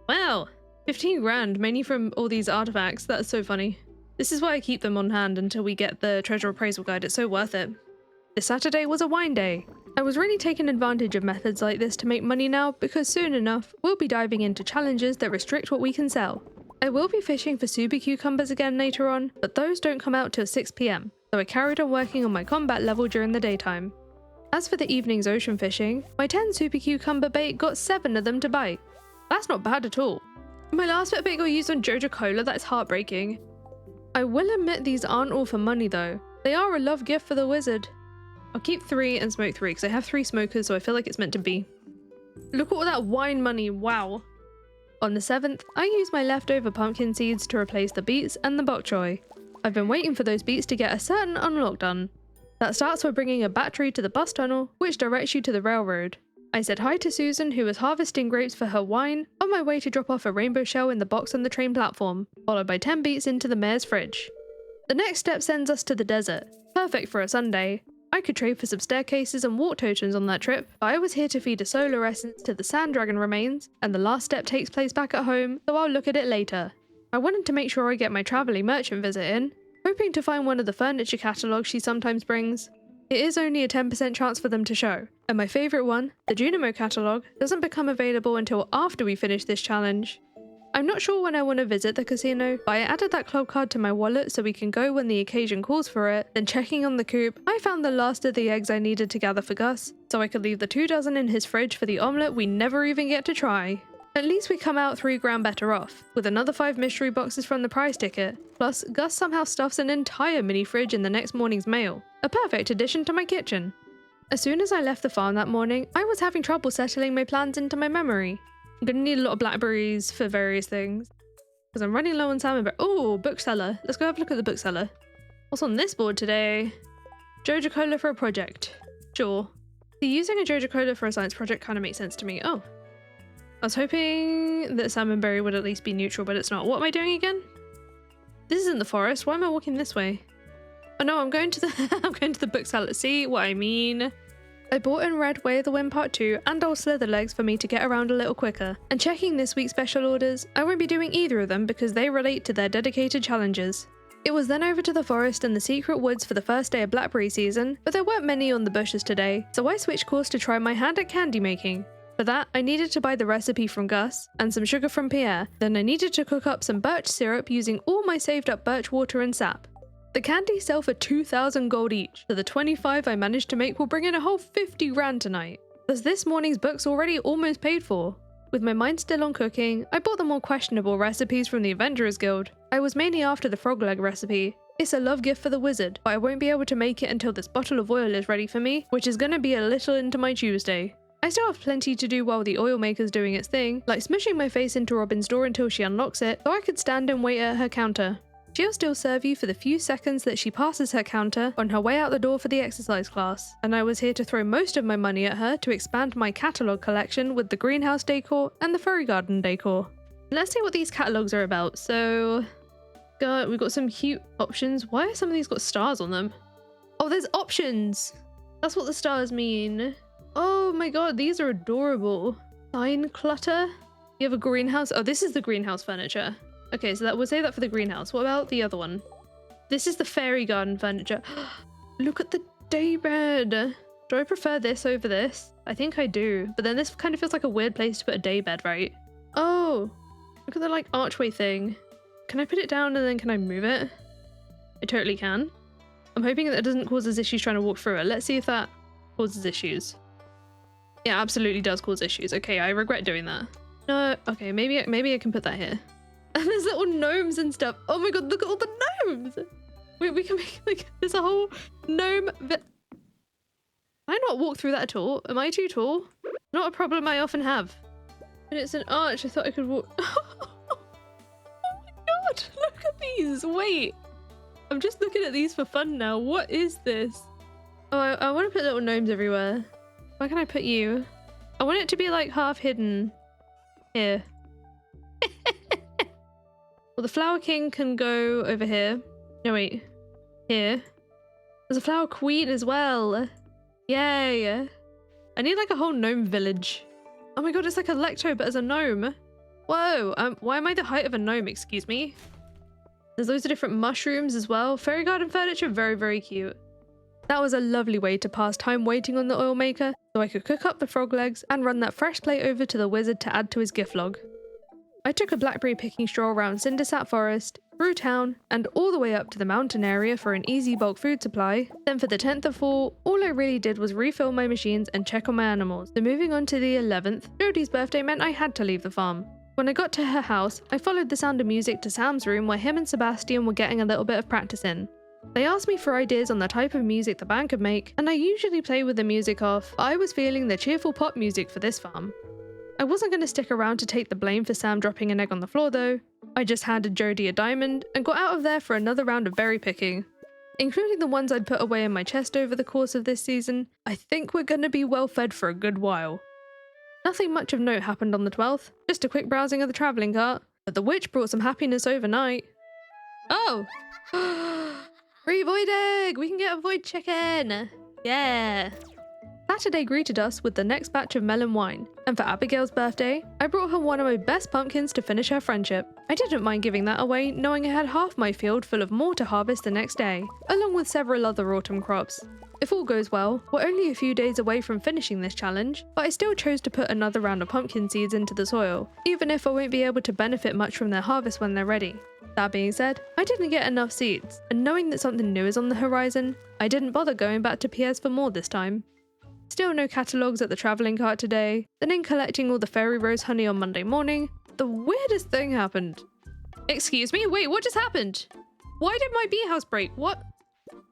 Wow, 15 grand mainly from all these artifacts, that's so funny. This is why I keep them on hand until we get the treasure appraisal guide, it's so worth it. This Saturday was a wine day. I was really taking advantage of methods like this to make money now because soon enough, we'll be diving into challenges that restrict what we can sell. I will be fishing for super cucumbers again later on, but those don't come out till 6 PM, so I carried on working on my combat level during the daytime. As for the evening's ocean fishing, my 10 super cucumber bait got 7 of them to bite. That's not bad at all. My last bit of bait got used on Joja Cola, that's heartbreaking. I will admit these aren't all for money though. They are a love gift for the wizard. I'll keep 3 and smoke 3 because I have 3 smokers, so I feel like it's meant to be. Look at all that wine money, wow. On the 7th, I used my leftover pumpkin seeds to replace the beets and the bok choy. I've been waiting for those beets to get a certain unlock done. That starts by bringing a battery to the bus tunnel, which directs you to the railroad. I said hi to Susan, who was harvesting grapes for her wine, on my way to drop off a rainbow shell in the box on the train platform, followed by 10 beets into the mayor's fridge. The next step sends us to the desert. Perfect for a Sunday. I could trade for some staircases and walk tokens on that trip, but I was here to feed a solar essence to the sand dragon remains, and the last step takes place back at home, so I'll look at it later. I wanted to make sure I get my travelling merchant visit in, hoping to find one of the furniture catalogues she sometimes brings. It is only a 10% chance for them to show, and my favourite one, the Junimos catalogue, doesn't become available until after we finish this challenge. I'm not sure when I want to visit the casino, but I added that club card to my wallet so we can go when the occasion calls for it. Then checking on the coop, I found the last of the eggs I needed to gather for Gus, so I could leave the 2 dozen in his fridge for the omelette we never even get to try. At least we come out 3 grand better off, with another 5 mystery boxes from the prize ticket. Plus, Gus somehow stuffs an entire mini fridge in the next morning's mail. A perfect addition to my kitchen. As soon as I left the farm that morning, I was having trouble settling my plans into my memory. I'm gonna need a lot of blackberries for various things. Because I'm running low on salmon. Oh, bookseller. Let's go have a look at the bookseller. What's on this board today? Joja Cola for a project. Sure. See, using a Joja Cola for a science project kind of makes sense to me. Oh. I was hoping that salmonberry would at least be neutral, but it's not. What am I doing again? This isn't the forest. Why am I walking this way? Oh no, I'm going to the I'm going to the bookseller. See what I mean? I bought and read Way of the Wind Part 2 and Old Slither Legs for me to get around a little quicker, and checking this week's special orders, I won't be doing either of them because they relate to their dedicated challenges. It was then over to the forest and the secret woods for the first day of blackberry season, but there weren't many on the bushes today, so I switched course to try my hand at candy making. For that, I needed to buy the recipe from Gus, and some sugar from Pierre, then I needed to cook up some birch syrup using all my saved up birch water and sap. The candies sell for 2,000 gold each, so the 25 I managed to make will bring in a whole 50 grand tonight. Thus this morning's book's already almost paid for. With my mind still on cooking, I bought the more questionable recipes from the Adventurers Guild. I was mainly after the frog leg recipe. It's a love gift for the wizard, but I won't be able to make it until this bottle of oil is ready for me, which is gonna be a little into my Tuesday. I still have plenty to do while the oil maker's doing its thing, like smushing my face into Robin's door until she unlocks it, so I could stand and wait at her counter. She'll still serve you for the few seconds that she passes her counter on her way out the door for the exercise class, and I was here to throw most of my money at her to expand my catalogue collection with the greenhouse decor and the furry garden decor. Let's see what these catalogs are about. So, we've got some cute options. Why are some of these got stars on them? Oh, there's options. That's what the stars mean. Oh my god, these are adorable. Sign clutter. You have a greenhouse. Oh, this is the greenhouse furniture. Okay, so we'll say that for the greenhouse. What about the other one? This is the fairy garden furniture. Look at the daybed. Do I prefer this over this? I think I do. But then this kind of feels like a weird place to put a daybed, right? Oh, look at the like archway thing. Can I put it down and then can I move it? I totally can. I'm hoping that doesn't cause us issues trying to walk through it. Let's see if that causes issues. Yeah, absolutely does cause issues. Okay, I regret doing that. No, okay, maybe I can put that here. And there's little gnomes and stuff. Oh my god, look at all the gnomes! We can make like there's a whole gnome. Can I not walk through that at all? Am I too tall? Not a problem I often have. But it's an arch. I thought I could walk. Oh my god, look at these. Wait, I'm just looking at these for fun now. What is this? Oh, I want to put little gnomes everywhere. Where can I put you? I want it to be like half hidden. Here. Well, the flower king can go over here. No, wait. Here. There's a flower queen as well. Yay. I need like a whole gnome village. Oh my god, it's like a lecto but as a gnome. Whoa, why am I the height of a gnome? Excuse me. There's loads of different mushrooms as well. Fairy garden furniture, very, very cute. That was a lovely way to pass time waiting on the oil maker, so I could cook up the frog legs and run that fresh plate over to the wizard to add to his gift log. I took a blackberry picking stroll around Cindersap Forest, through town, and all the way up to the mountain area for an easy bulk food supply. Then for the 10th of fall, all I really did was refill my machines and check on my animals. So moving on to the 11th, Jodie's birthday meant I had to leave the farm. When I got to her house, I followed the sound of music to Sam's room where him and Sebastian were getting a little bit of practice in. They asked me for ideas on the type of music the band could make, and I usually play with the music off, but I was feeling the cheerful pop music for this farm. I wasn't going to stick around to take the blame for Sam dropping an egg on the floor though. I just handed Jodie a diamond and got out of there for another round of berry picking. Including the ones I'd put away in my chest over the course of this season, I think we're going to be well fed for a good while. Nothing much of note happened on the 12th, just a quick browsing of the travelling cart, but the witch brought some happiness overnight. Oh! Free void egg! We can get a void chicken! Yeah! Saturday greeted us with the next batch of melon wine, and for Abigail's birthday, I brought her one of my best pumpkins to finish her friendship. I didn't mind giving that away, knowing I had half my field full of more to harvest the next day, along with several other autumn crops. If all goes well, we're only a few days away from finishing this challenge, but I still chose to put another round of pumpkin seeds into the soil, even if I won't be able to benefit much from their harvest when they're ready. That being said, I didn't get enough seeds, and knowing that something new is on the horizon, I didn't bother going back to PS for more this time. Still no catalogues at the travelling cart today, then in collecting all the fairy rose honey on Monday morning, the weirdest thing happened. Excuse me? Wait, what just happened? Why did my bee house break? What?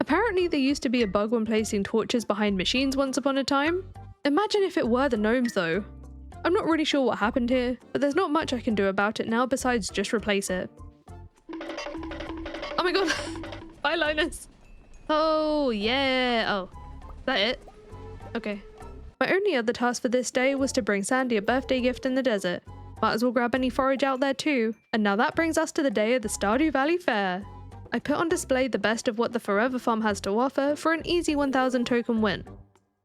Apparently there used to be a bug when placing torches behind machines once upon a time. Imagine if it were the gnomes though. I'm not really sure what happened here, but there's not much I can do about it now besides just replace it. Oh my god! Bye, Linus! Oh, yeah! Oh, is that it? Okay. My only other task for this day was to bring Sandy a birthday gift in the desert. Might as well grab any forage out there too. And now that brings us to the day of the Stardew Valley Fair. I put on display the best of what the Forever Farm has to offer for an easy 1000 token win.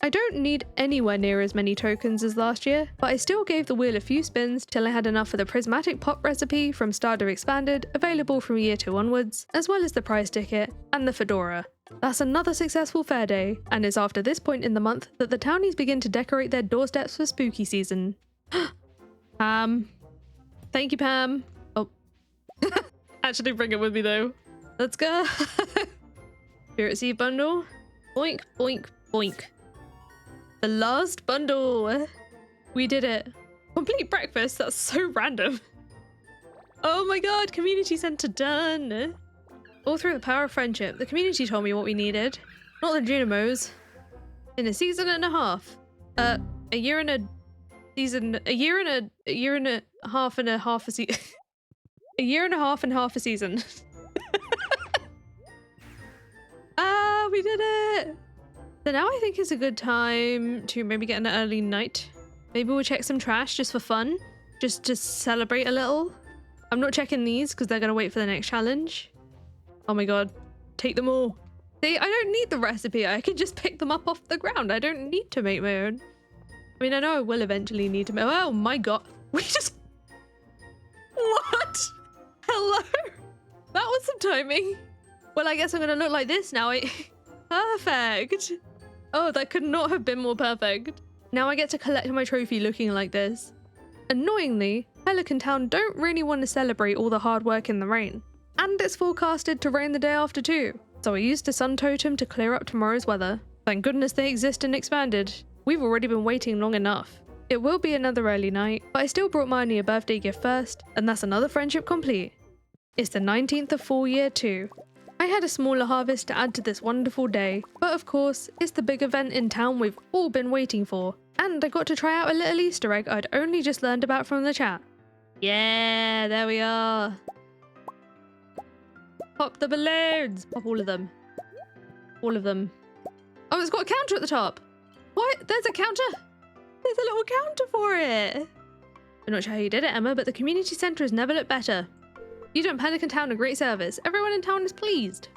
I don't need anywhere near as many tokens as last year, but I still gave the wheel a few spins till I had enough for the prismatic pop recipe from Stardew Expanded, available from year 2 onwards, as well as the prize ticket and the fedora. That's another successful fair day, and it's after this point in the month that the townies begin to decorate their doorsteps for spooky season. Pam. Thank you, Pam. Oh. Actually bring it with me though. Let's go. Spirit seed bundle. Boink, boink, boink. The last bundle. We did it. Complete breakfast. That's so random. Oh my god, community centre done. All through the power of friendship, the community told me what we needed. Not the Junimos. In a season and a half. A year and a season. A year and a half and a half a season. A year and a half and half a season. Ah, we did it! So now I think it's a good time to maybe get an early night. Maybe we'll check some trash just for fun. Just to celebrate a little. I'm not checking these because they're going to wait for the next challenge. Oh my god. Take them all. See, I don't need the recipe. I can just pick them up off the ground. I don't need to make my own. I mean, I know I will eventually need to make... Oh my god. We just... What? Hello? That was some timing. Well, I guess I'm going to look like this now. Perfect. Oh, that could not have been more perfect. Now I get to collect my trophy looking like this. Annoyingly, Pelican Town don't really want to celebrate all the hard work in the rain. And it's forecasted to rain the day after too. So I used a sun totem to clear up tomorrow's weather. Thank goodness they exist and expanded. We've already been waiting long enough. It will be another early night, but I still brought Marnie a birthday gift first, and that's another friendship complete. It's the 19th of fall year 2. I had a smaller harvest to add to this wonderful day, but of course, it's the big event in town we've all been waiting for. And I got to try out a little Easter egg I'd only just learned about from the chat. Yeah, there we are. Pop the balloons! Pop all of them. All of them. Oh, it's got a counter at the top! What? There's a counter? There's a little counter for it! I'm not sure how you did it, Emma, but the community centre has never looked better. You done Pelican Town a great service. Everyone in town is pleased.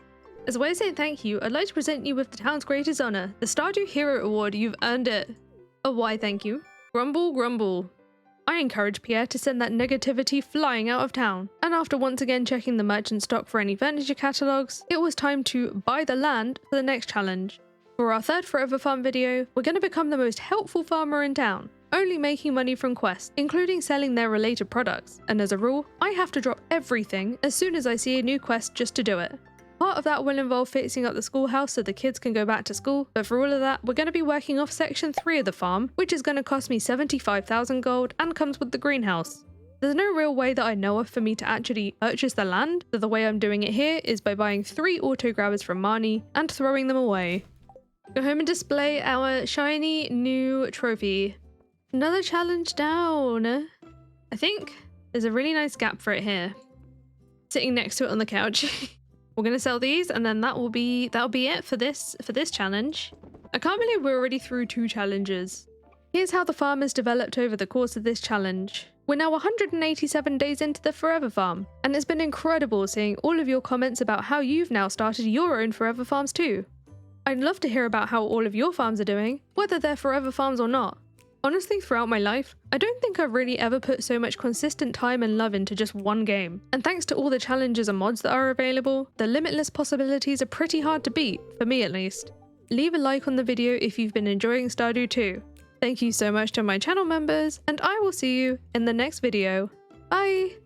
As a way of saying thank you, I'd like to present you with the town's greatest honour, the Stardew Hero Award. You've earned it. Oh, why thank you. Grumble, grumble. I encouraged Pierre to send that negativity flying out of town, and after once again checking the merchant stock for any furniture catalogues, it was time to buy the land for the next challenge. For our third Forever Farm video, we're going to become the most helpful farmer in town, only making money from quests, including selling their related products, and as a rule, I have to drop everything as soon as I see a new quest just to do it. Part of that will involve fixing up the schoolhouse so the kids can go back to school, but for all of that, we're going to be working off section 3 of the farm, which is going to cost me 75,000 gold and comes with the greenhouse. There's no real way that I know of for me to actually purchase the land, so the way I'm doing it here is by buying 3 auto grabbers from Marnie and throwing them away. Go home and display our shiny new trophy. Another challenge down. I think there's a really nice gap for it here. Sitting next to it on the couch. We're gonna sell these, and then that'll be it for this challenge. I can't believe we're already through 2 challenges. Here's how the farm has developed over the course of this challenge. We're now 187 days into the Forever Farm, and it's been incredible seeing all of your comments about how you've now started your own Forever Farms too. I'd love to hear about how all of your farms are doing, whether they're Forever Farms or not. Honestly, throughout my life, I don't think I've really ever put so much consistent time and love into just one game. And thanks to all the challenges and mods that are available, the limitless possibilities are pretty hard to beat, for me at least. Leave a like on the video if you've been enjoying Stardew too. Thank you so much to my channel members, and I will see you in the next video. Bye!